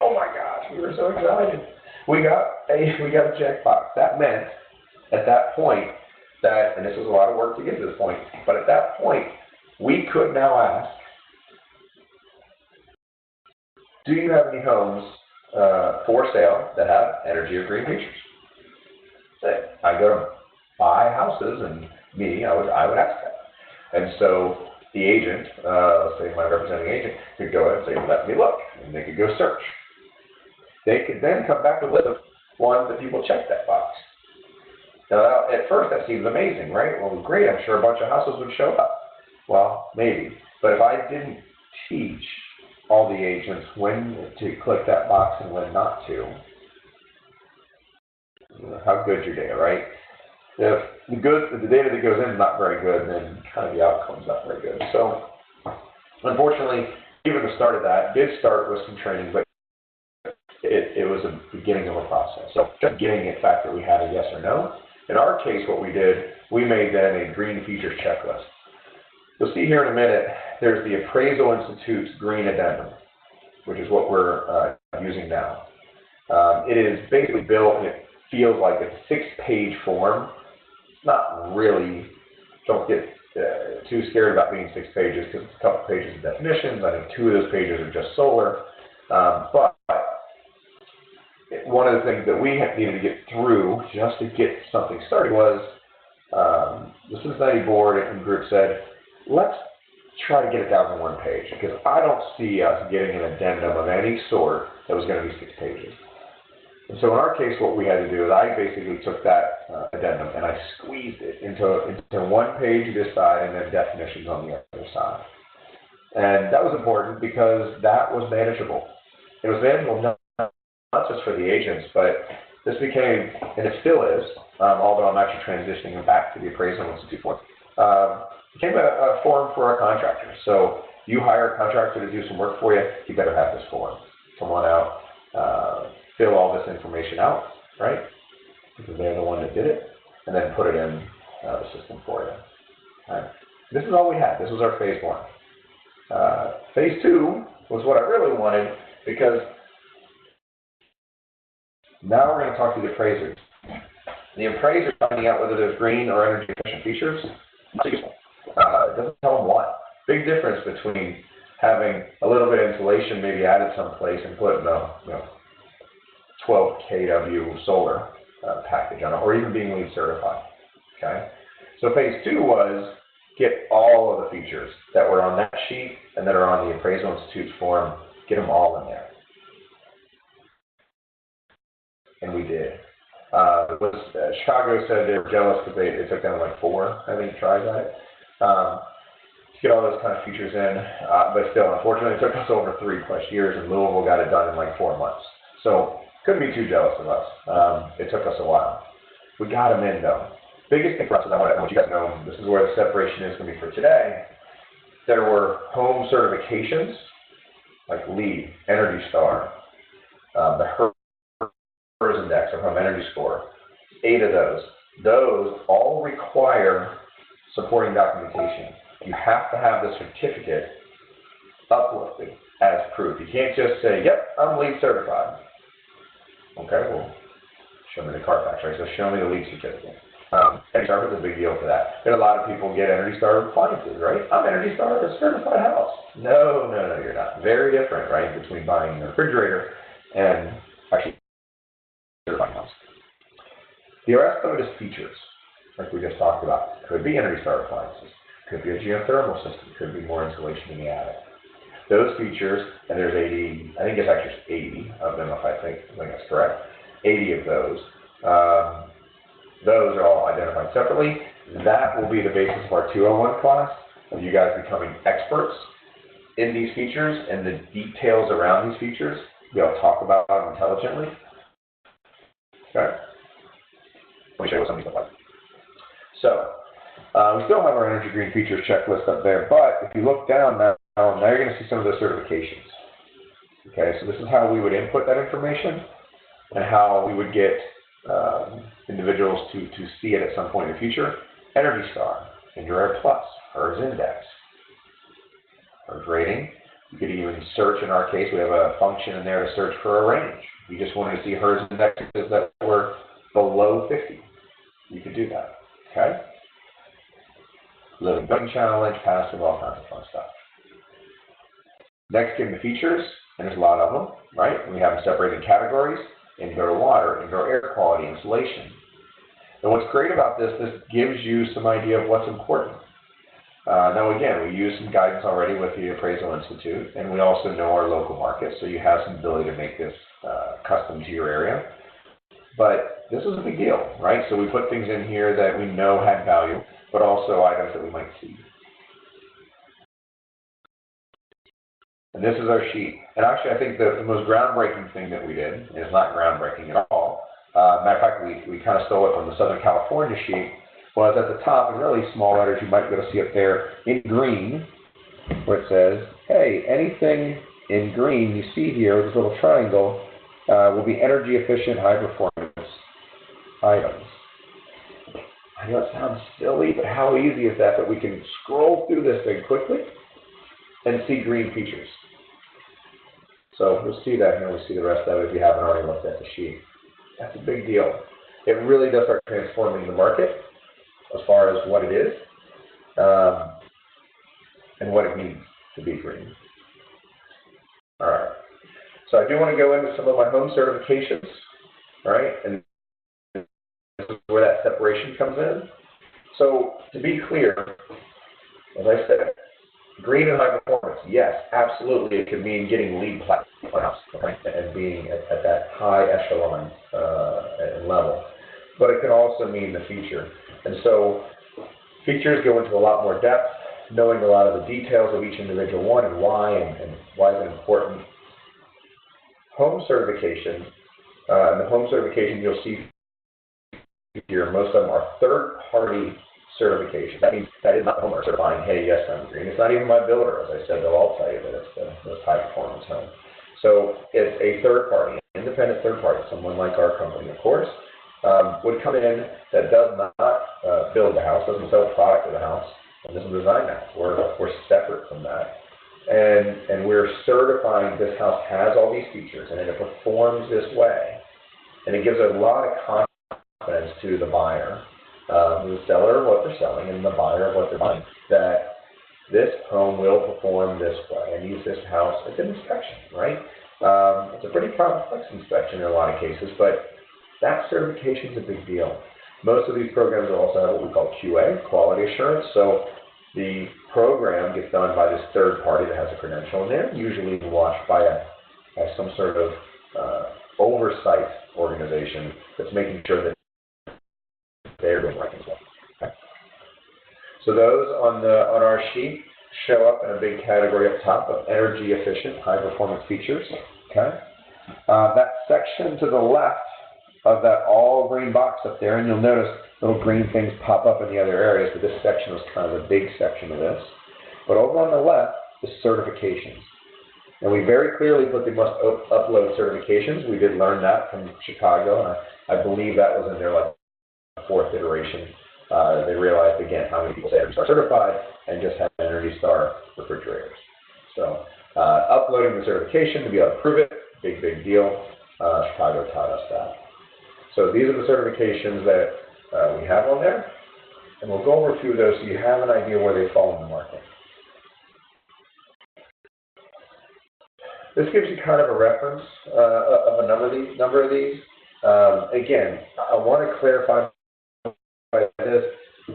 Oh my gosh, we were so excited. We got a checkbox. That meant at that point that, and this was a lot of work to get to this point, but at that point, we could now ask, do you have any homes for sale that have energy or green features? I go to buy houses, and I would ask that. And so the agent, let's say my representing agent, could go ahead and say, let me look, and they could go search. They could then come back with a list of ones that people check that box. Now, at first, that seems amazing, right? Well, great, I'm sure a bunch of houses would show up. Well, maybe. But if I didn't teach all the agents when to click that box and when not to, how good's your data, right? If the data that goes in is not very good, then kind of the outcome's not very good. So, unfortunately, even the start of that did start with some training, but it was a beginning of a process. So just getting it fact that we had a yes or no. In our case, what we did, we made then a green features checklist. You'll see here in a minute, there's the Appraisal Institute's green addendum, which is what we're using now. It is basically built, and it feels like a 6-page form not really, don't get too scared about being 6 pages because it's a couple pages of definitions. I think 2 of those pages are just solar. But one of the things that we needed to get through just to get something started was the Cincinnati board and group said, let's try to get it down to 1 page, because I don't see us getting an addendum of any sort that was going to be 6 pages. And so in our case, what we had to do is I basically took that addendum and I squeezed it into 1 page this side and then definitions on the other side. And that was important because that was manageable. It was manageable not just for the agents, but this became, and it still is, although I'm actually transitioning back to the Appraisal Institute form, became a form for our contractors. So you hire a contractor to do some work for you, you better have this form. Come on out, fill all this information out, right? Because they're the one that did it, and then put it in the system for you. Right? This is all we had. This was our phase 1. Phase 2 was what I really wanted, because now we're going to talk to the appraisers. The appraiser finding out whether there's green or energy efficient features, not useful. It doesn't tell them what. Big difference between having a little bit of insulation maybe added someplace and putting a 12 kW solar package on it, or even being LEED certified. Okay. So phase 2 was get all of the features that were on that sheet and that are on the Appraisal Institute's form, get them all in there. And we did. Chicago said they were jealous because it took them like 4, I think, tries at it. To get all those kind of features in, but still, unfortunately, it took us over 3+ years, and Louisville got it done in like 4 months. So couldn't be too jealous of us. It took us a while. We got them in though. Biggest thing for us, and I want you guys to know, this is where the separation is going to be for today. There were home certifications like LEED, Energy Star, the HERS Index, or Home Energy Score. 8 of those. Those all require supporting documentation. You have to have the certificate uploaded as proof. You can't just say, yep, I'm LEED certified. Okay, well, show me the Carfax, right? So show me the LEED certificate. Energy Star is a big deal for that. And a lot of people get Energy Star appliances, right? I'm Energy Star, a certified house. No, you're not. Very different, right, between buying a refrigerator and actually certified house. The rest of it is features, like we just talked about. Could be Energy Star appliances. Could be a geothermal system. Could be more insulation in the attic. Those features, and there's 80, I think it's actually 80 of them, if I think that's correct. 80 of those. Those are all identified separately. That will be the basis of our 201 class, of you guys becoming experts in these features and the details around these features. We'll talk about them intelligently. Okay. Let me show you what some of these look like. So, we still have our Energy Green Features checklist up there, but if you look down now you're going to see some of the certifications. Okay, so this is how we would input that information and how we would get individuals to see it at some point in the future. Energy Star, Indoor Plus, HERS Index, HERS rating. You could even search, in our case, we have a function in there to search for a range. You just wanted to see HERS indexes that were below 50. You could do that, okay? Living building challenge, passive, all kinds of fun stuff. Next, give the features, and there's a lot of them, right? And we have them separated in categories: indoor water, indoor air quality, insulation. And what's great about this gives you some idea of what's important. Now again, we use some guidance already with the Appraisal Institute, and we also know our local market, so you have some ability to make this custom to your area. But this is a big deal, right? So we put things in here that we know had value, but also items that we might see. And this is our sheet. And actually, I think the most groundbreaking thing that we did, and it's not groundbreaking at all, matter of fact, we kind of stole it from the Southern California sheet, was at the top, in really small letters, you might be able to see up there in green, where it says, hey, anything in green you see here, this little triangle, will be energy efficient, high performance items. I know it sounds silly, but how easy is that we can scroll through this thing quickly and see green features. So we'll see that here. We'll see the rest of it if you haven't already looked at the sheet. That's a big deal. It really does start transforming the market. as far as what it is and what it means to be green. All right. So I do want to go into some of my home certifications, right? And this is where that separation comes in. So to be clear, as I said, green and high performance, yes, absolutely. It could mean getting LEED platinum house, right? And being at that high echelon and level. But it can also mean the feature. And so features go into a lot more depth, knowing a lot of the details of each individual one and why is it important. Home certification, and the home certification you'll see here, most of them are third-party certifications. That means that is not the homeowner certifying, hey, yes, I'm green. It's not even my builder, as I said. They'll all tell you that it's the high-performance home. So it's a third party, independent third party, someone like our company, of course, would come in that does not build the house, doesn't sell the product of the house, and doesn't design that. We're separate from that. And we're certifying this house has all these features and it performs this way. And it gives a lot of confidence to the buyer, the seller of what they're selling and the buyer of what they're buying, that this home will perform this way and use this house as an inspection, right? It's a pretty complex inspection in a lot of cases, but that certification is a big deal. Most of these programs also have what we call QA, quality assurance. So the program gets done by this third party that has a credential, and they're usually watched by some sort of oversight organization that's making sure that they're doing right as well. Okay. So those on our sheet show up in a big category up top of energy efficient, high performance features. Okay. That section to the left of that all green box up there, and you'll notice little green things pop up in the other areas, but this section was kind of the big section of this. But over on the left is certifications. And we very clearly put they must upload certifications. We did learn that from Chicago, and I believe that was in their like fourth iteration. They realized again how many people say Energy Star certified and just have Energy Star refrigerators. So uploading the certification to be able to prove it, big deal. Chicago taught us that. So these are the certifications that we have on there, and we'll go over a few of those so you have an idea where they fall in the market. This gives you kind of a reference of a number of these. Again, I want to clarify this.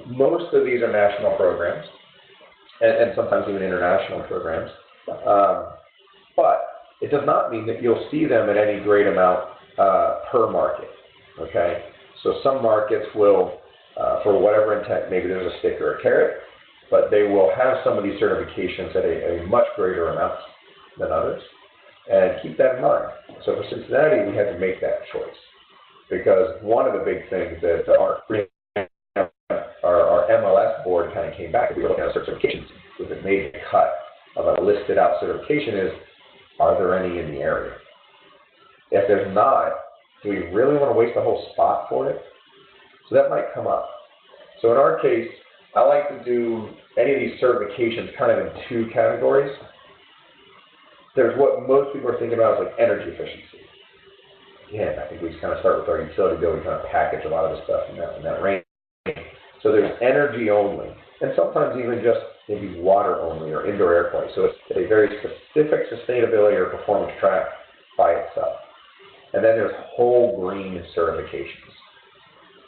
Most of these are national programs, and sometimes even international programs. But it does not mean that you'll see them at any great amount per market. Okay, so some markets will, for whatever intent, maybe there's a stick or a carrot, but they will have some of these certifications at a much greater amount than others. And keep that in mind. So for Cincinnati, we had to make that choice because one of the big things that our MLS board kind of came back, we were looking at certifications, because it made a cut of a listed out certification is, are there any in the area? If there's not, do we really want to waste a whole spot for it? So that might come up. So in our case, I like to do any of these certifications kind of in two categories. There's what most people are thinking about is like energy efficiency. Again, I think we just kind of start with our utility bill. We kind of package a lot of the stuff in that range. So there's energy only, and sometimes even just maybe water only or indoor air quality. So it's a very specific sustainability or performance track by itself. And then there's whole green certifications,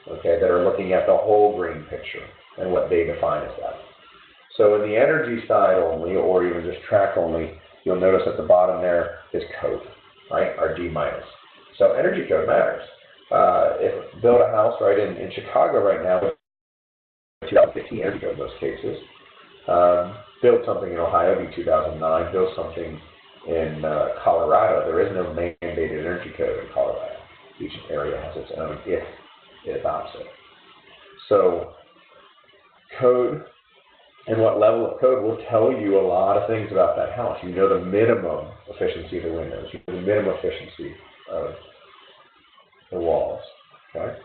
okay, that are looking at the whole green picture and what they define as that. So in the energy side only, or even just track only, you'll notice at the bottom there is code, right, our D-. So energy code matters. If build a house right in Chicago right now, 2015 energy code in most cases. Build something in Ohio, it'd be 2009. Build something in Colorado, there is no mandated energy code in Colorado. Each area has its own if it adopts it. So code and what level of code will tell you a lot of things about that house. You know the minimum efficiency of the windows. You know the minimum efficiency of the walls. Okay.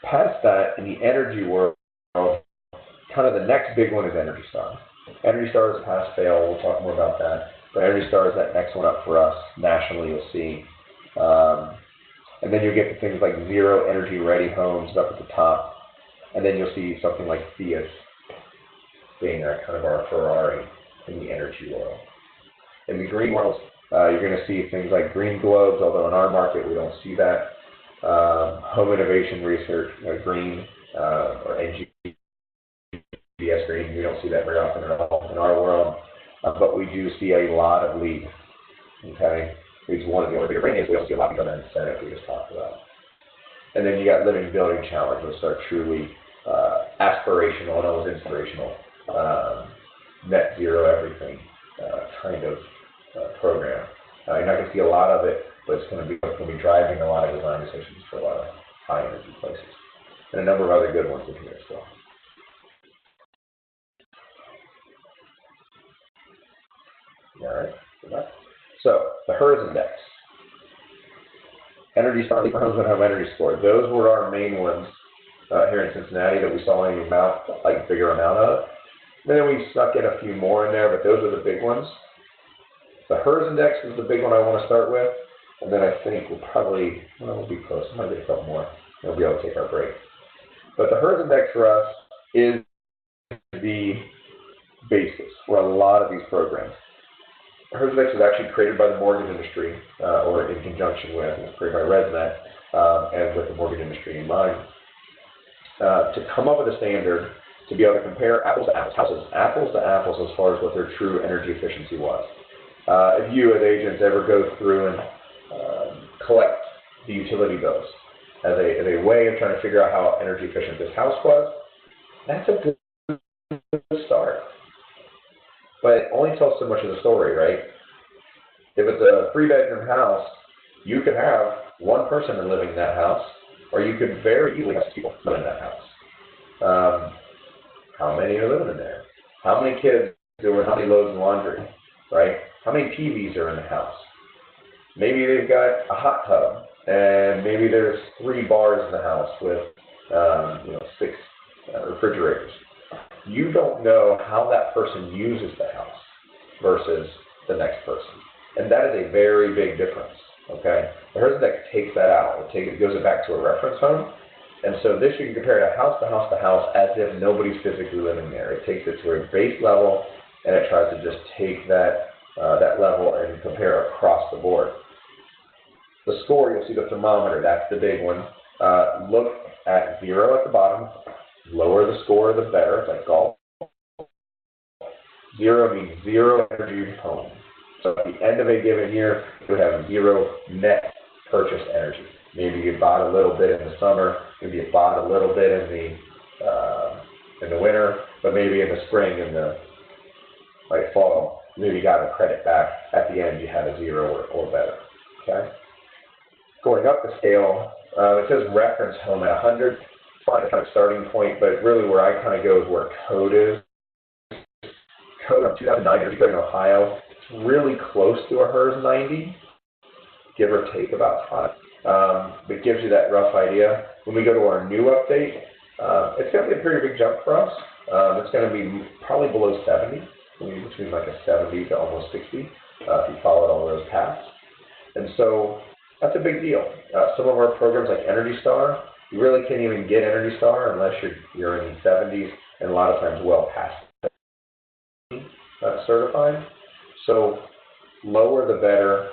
Past that, in the energy world, kind of the next big one is Energy Star. Energy Star is pass-fail. We'll talk more about that. But Energy Star is that next one up for us. Nationally, you'll see. And then you get to things like zero energy ready homes up at the top. And then you'll see something like CEUS being kind of our Ferrari in the energy world. In the green world, you're going to see things like green globes, although in our market we don't see that. Home innovation research, green, or NGBS green, we don't see that very often at all in our world. But we do see a lot of LEED. Okay, LEED's one of the only bigger green. We don't see a lot of other incentives we just talked about. And then you got living building challenge, which are truly aspirational and almost inspirational, net zero everything kind of program. You're not going to see a lot of it, but it's going to be driving a lot of design decisions for a lot of high energy places, and a number of other good ones in here as well. All right. So the HERS index. Energy Star homes that have energy score. Those were our main ones here in Cincinnati that we saw in amount, like bigger amount of. Then we snuck in a few more in there, but those are the big ones. The HERS index is the big one I want to start with, and then I think we'll be close. I might get a couple more. We'll be able to take our break. But the HERS index for us is the basis for a lot of these programs. The HERS index was actually created by the mortgage industry, or in conjunction with, it was created by ResNet, and with the mortgage industry in mind, to come up with a standard to be able to compare apples to apples as far as what their true energy efficiency was. If you as agents ever go through and collect the utility bills as a way of trying to figure out how energy efficient this house was, that's a good start. But it only tells so much of the story, right? If it's a 3-bedroom house, you could have one person living in that house, or you could very easily have 6 people living in that house. How many are living in there? How many kids doing how many loads of laundry, right? How many TVs are in the house? Maybe they've got a hot tub, and maybe there's 3 bars in the house with 6 refrigerators. You don't know how that person uses the house versus the next person. And that is a very big difference, okay? The HERS index takes that out. It goes back to a reference home. And so this you can compare to house to house to house as if nobody's physically living there. It takes it to a base level, and it tries to just take that level and compare across the board. The score, you'll see the thermometer, that's the big one. Look at 0 at the bottom. Lower the score, the better. It's like golf. 0 means 0 energy home. So at the end of a given year, you have 0 net purchased energy. Maybe you bought a little bit in the summer, maybe you bought a little bit in the winter, but maybe in the spring and the fall, maybe you got a credit back. At the end, you had a 0 or better. Okay. Going up the scale, it says reference home at 100. Find a kind of starting point, but really where I kind of go is where code is. Code of 2009 energy code in Ohio. It's really close to a HERS 90, give or take about 5. But gives you that rough idea. When we go to our new update, it's going to be a pretty big jump for us. It's going to be probably below 70, between like a 70 to almost 60, if you followed all those paths. And so that's a big deal. Some of our programs like Energy Star, you really can't even get Energy Star unless you're in the 70s, and a lot of times well past certified. So lower the better.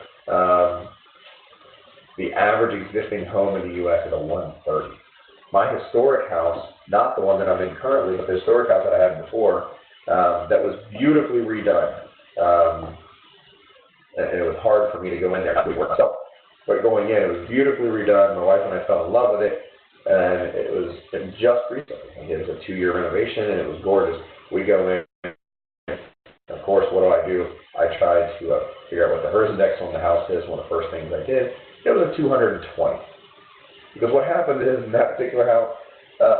The average existing home in the U.S. is a 130. My historic house, not the one that I'm in currently, but the historic house that I had before, that was beautifully redone. And it was hard for me to go in there and work myself. But going in, it was beautifully redone. My wife and I fell in love with it, and it was just recently. It was a 2-year renovation, and it was gorgeous. We go in. Of course, what do? I tried to figure out what the HERS index on the house is. One of the first things I did. It was a 220. Because what happened is, in that particular house,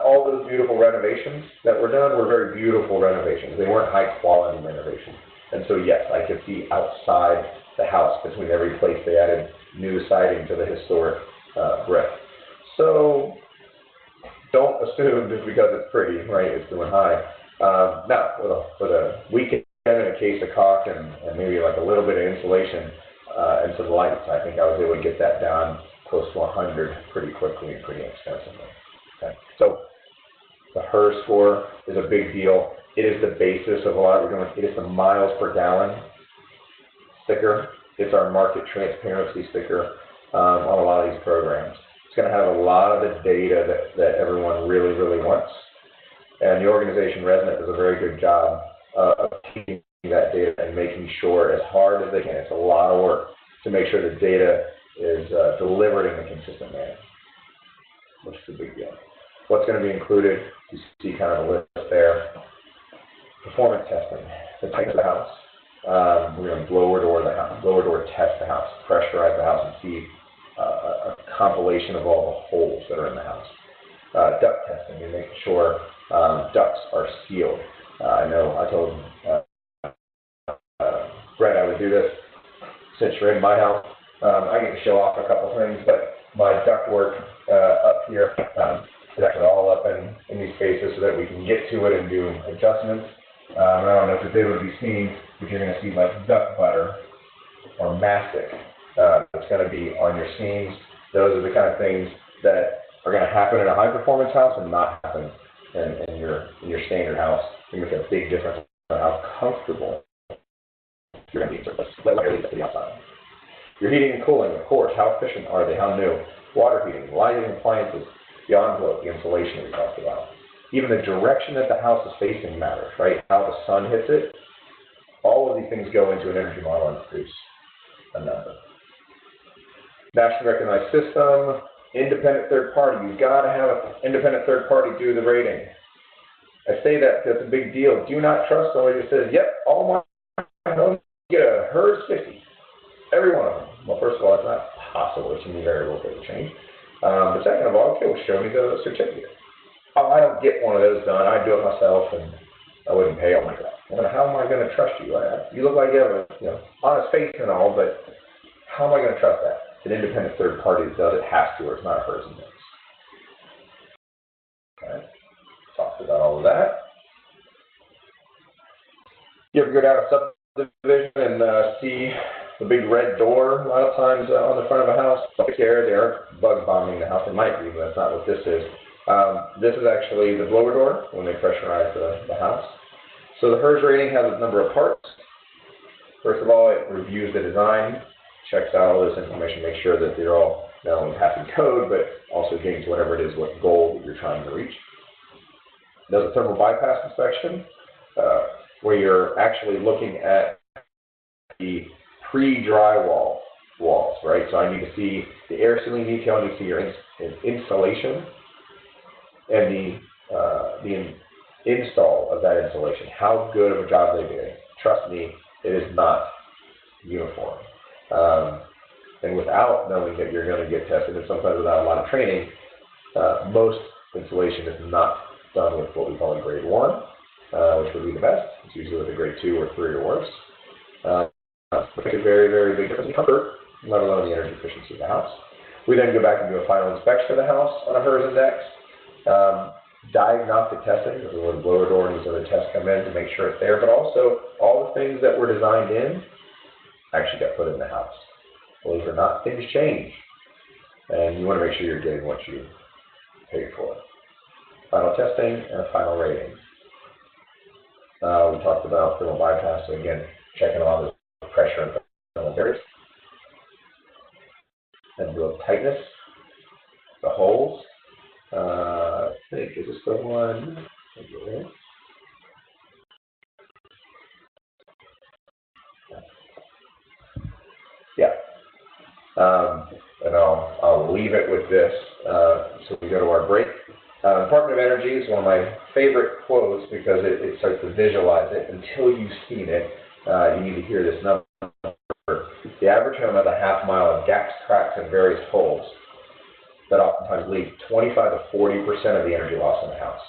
all those beautiful renovations that were done were very beautiful renovations. They weren't high-quality renovations. And so, yes, I could see outside the house, between every place they added new siding to the historic brick. So, don't assume just because it's pretty, right, it's doing high. Now, with a weekend and a case of caulk and maybe like a little bit of insulation and some lights, I think I was able to get that down close to 100 pretty quickly and pretty inexpensively. Okay. So The HERS score is a big deal. It is the basis of a lot of what we're doing. It is the miles per gallon sticker. It's our market transparency sticker on a lot of these programs. It's going to have a lot of the data that everyone really, really wants. And the organization Resonant does a very good job of keeping that data and making sure as hard as they can. It's a lot of work to make sure the data is delivered in a consistent manner, which is a big deal. What's going to be included, you see kind of a list there. Performance testing, the type of the house. We're going to blower door test the house, pressurize the house, and see a compilation of all the holes that are in the house. Duct testing, and making sure ducts are sealed. I know I told Brett I would do this since you're in my house. I get to show off a couple things, but my duct work up here is actually all up in these spaces so that we can get to it and do adjustments. I don't know if the video would be seen, but you're going to see like duct butter or mastic that's going to be on your seams. Those are the kind of things that are going to happen in a high-performance house and not happen in your standard house. They make a big difference on how comfortable you're going to be. Let air leak to the outside. Your heating and cooling, of course. How efficient are they? How new? Water heating, lighting, appliances, the envelope, the insulation we talked about. Even the direction that the house is facing matters, right? How the sun hits it. All of these things go into an energy model and produce a number. Nationally recognized system, independent third party. You've got to have an independent third party do the rating. I say that because it's a big deal. Do not trust somebody who says, yep, all my homes get a HERS 50. Every one of them. Well, first of all, it's not possible. It's going to be variable for the change. But second of all, okay, well, show me the certificate. Oh, I don't get one of those done. I do it myself, and I wouldn't pay. Oh my God! Well, how am I going to trust you? You look like you have a honest face and all, but how am I going to trust that? It's an independent third party that does it. Has to, or it's not a HERS index. Okay. Talked about all of that. You ever go down a subdivision and see the big red door a lot of times on the front of a house? Don't care, they aren't bug bombing the house. It might be, but that's not what this is. This is actually the blower door when they pressurize the house. So the HERS rating has a number of parts. First of all, it reviews the design, checks out all this information, makes sure that they're all not only passing code, but also getting to whatever it is, what goal that you're trying to reach. It does a thermal bypass inspection, where you're actually looking at the pre-drywall walls, right? So I need to see the air sealing detail, I need to see your insulation, and the install of that insulation. How good of a job they did. Trust me, it is not uniform. And without knowing that you're going to get tested, and sometimes without a lot of training, most insulation is not done with what we call a grade 1, which would be the best. It's usually with a grade 2 or 3 or worse. Which makes a very, very big difference in comfort, let alone the energy efficiency of the house. We then go back and do a final inspection of the house on a HERS index. Diagnostic testing, because when the blower door and these other tests come in to make sure it's there, but also all the things that were designed in actually got put in the house. Believe it or not, things change. And you want to make sure you're getting what you paid for. Final testing and a final rating. We talked about thermal bypass, so again, checking all the pressure and thermal barriers. And the tightness, the holes. I think, is this the one? Yeah. And I'll leave it with this. So we go to our break. Department of Energy is one of my favorite quotes because it starts to visualize it. Until you've seen it, you need to hear this number. The average home has a half mile of gaps, cracks, and various holes that oftentimes lead 25 to 40% of the energy loss in the house.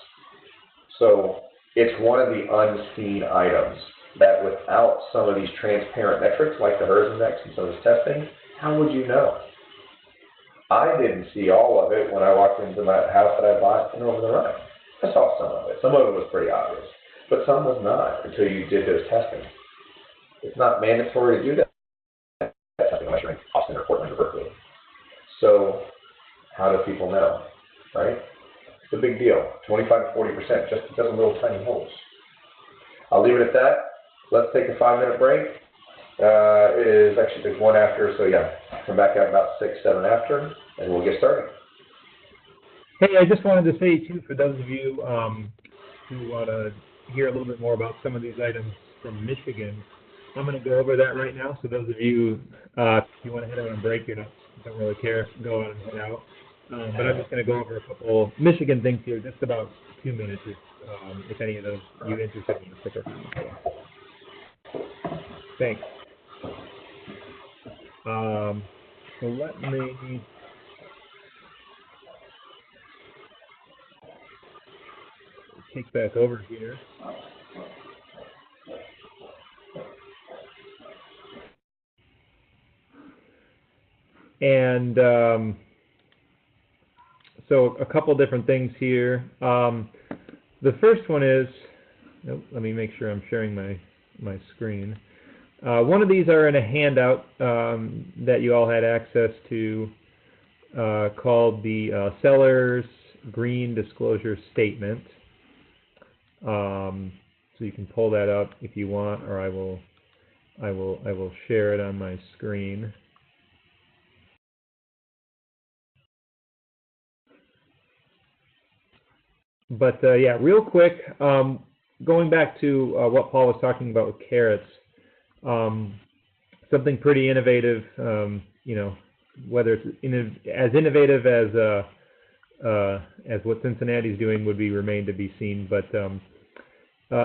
So it's one of the unseen items that without some of these transparent metrics like the HERS index and some of this testing, how would you know? I didn't see all of it when I walked into my house that I bought in Over the Rhine. I saw some of it. Some of it was pretty obvious, but some was not until you did those testing. It's not mandatory to do that. That's something unless you're in Austin or Portland or Berkeley. So how do people know, right? It's a big deal, 25 to 40%, just because of little tiny holes. I'll leave it at that. Let's take a 5-minute break. It is actually, there's one after, so yeah, come back at about 6, 7 after, and we'll get started. Hey, I just wanted to say, too, for those of you who want to hear a little bit more about some of these items from Michigan, I'm going to go over that right now. So those of you, if you want to head out on break, you don't really care, go out and head out. But I'm just going to go over a couple Michigan things here, just about 2 minutes, if any of those you interested in, stick around. Thanks. So let me take back over here. And so a couple different things here. The first one is, let me make sure I'm sharing my screen. One of these are in a handout that you all had access to called the Seller's Green Disclosure Statement. So you can pull that up if you want, or I will share it on my screen. But yeah, real quick, going back to what Paul was talking about with carrots, something pretty innovative, you know, whether it's as innovative as what Cincinnati's doing would remain to be seen. But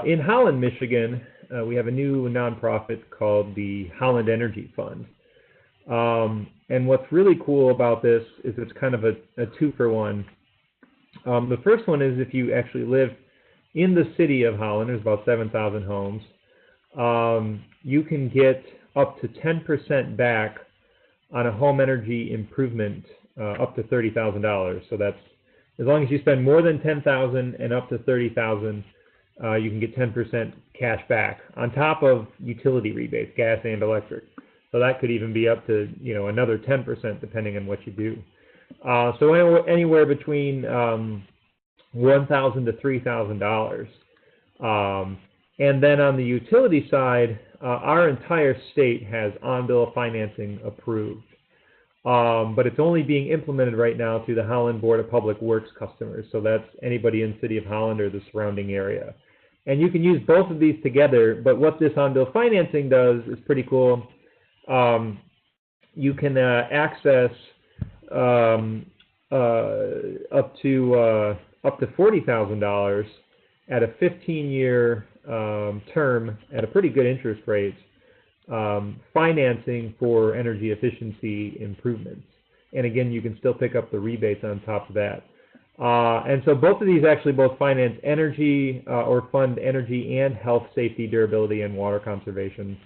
in Holland, Michigan, we have a new nonprofit called the Holland Energy Fund. And what's really cool about this is it's kind of a 2-for-1. The first one is if you actually live in the city of Holland, there's about 7,000 homes, you can get up to 10% back on a home energy improvement up to $30,000. So that's, as long as you spend more than $10,000 and up to $30,000, you can get 10% cash back on top of utility rebates, gas and electric. So that could even be up to, you know, another 10% depending on what you do. So anywhere between $1,000 to $3,000. And then on the utility side, our entire state has on-bill financing approved. But it's only being implemented right now through the Holland Board of Public Works customers. So that's anybody in the city of Holland or the surrounding area. And you can use both of these together, but what this on-bill financing does is pretty cool. You can access up to $40,000 at a 15-year term at a pretty good interest rate, financing for energy efficiency improvements. And again, you can still pick up the rebates on top of that. And so both of these actually both finance energy or fund energy and health, safety, durability, and water conservation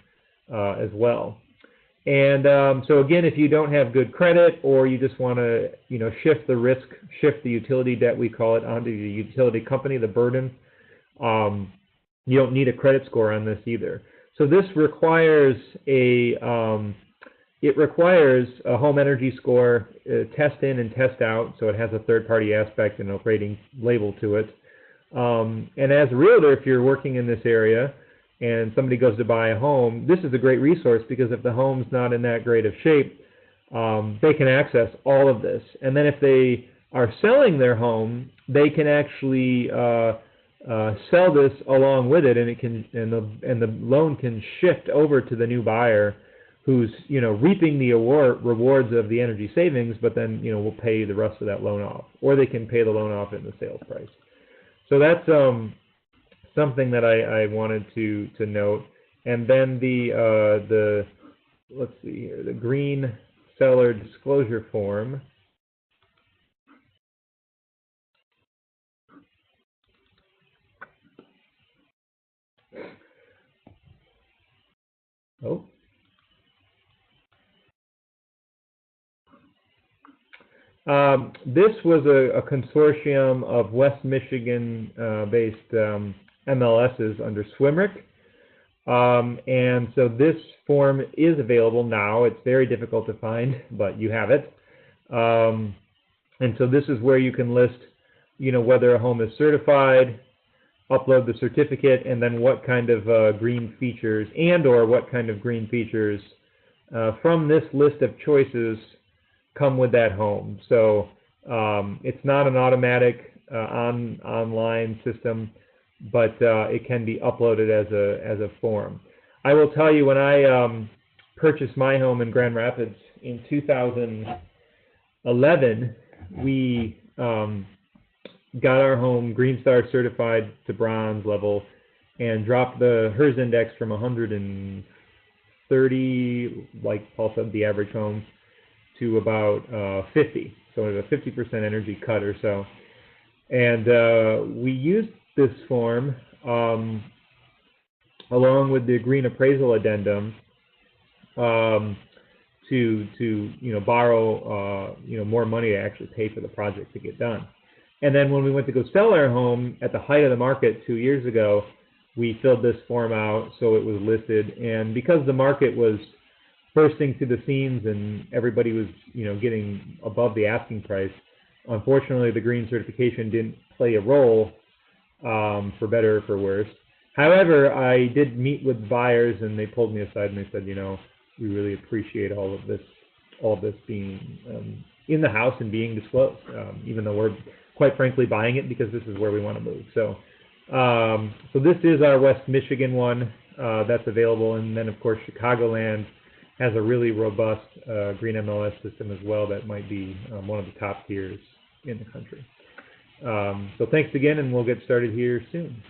as well. And so again, if you don't have good credit, or you just want to, you know, shift the risk, shift the utility debt, we call it, onto the utility company, the burden, you don't need a credit score on this either. So this requires a home energy score, test in and test out, so it has a third-party aspect and a rating label to it. And as a realtor, if you're working in this area, and somebody goes to buy a home, this is a great resource, because if the home's not in that great of shape, they can access all of this. And then if they are selling their home, they can actually sell this along with it, and it can, and the loan can shift over to the new buyer, who's, you know, reaping the rewards of the energy savings, but then, you know, will pay the rest of that loan off, or they can pay the loan off in the sales price. So that's something that I wanted to note. And then the let's see here, the green seller disclosure form. Oh. This was a consortium of West Michigan-based MLSs under SWMRC. And so this form is available now. It's very difficult to find, but you have it. And so this is where you can list whether a home is certified, upload the certificate, and then what kind of green features or what kind of green features from this list of choices come with that home. So it's not an automatic online system, but it can be uploaded as a form. I will tell you, when I purchased my home in Grand Rapids in 2011, we got our home Green Star certified to bronze level and dropped the HERS index from 130, like Paul said, the average home, to about 50. So it was a 50% energy cut or so. And we used this form along with the green appraisal addendum to borrow more money to actually pay for the project to get done. And then when we went to go sell our home at the height of the market 2 years ago, we filled this form out so it was listed. And because the market was bursting to the seams and everybody was getting above the asking price, unfortunately the green certification didn't play a role, for better or for worse. However, I did meet with buyers, and they pulled me aside and they said, we really appreciate all of this being in the house and being disclosed, even though we're quite frankly buying it because this is where we want to move. So this is our West Michigan one that's available, and then of course Chicagoland has a really robust green MLS system as well that might be one of the top tiers in the country. So thanks again, and we'll get started here soon.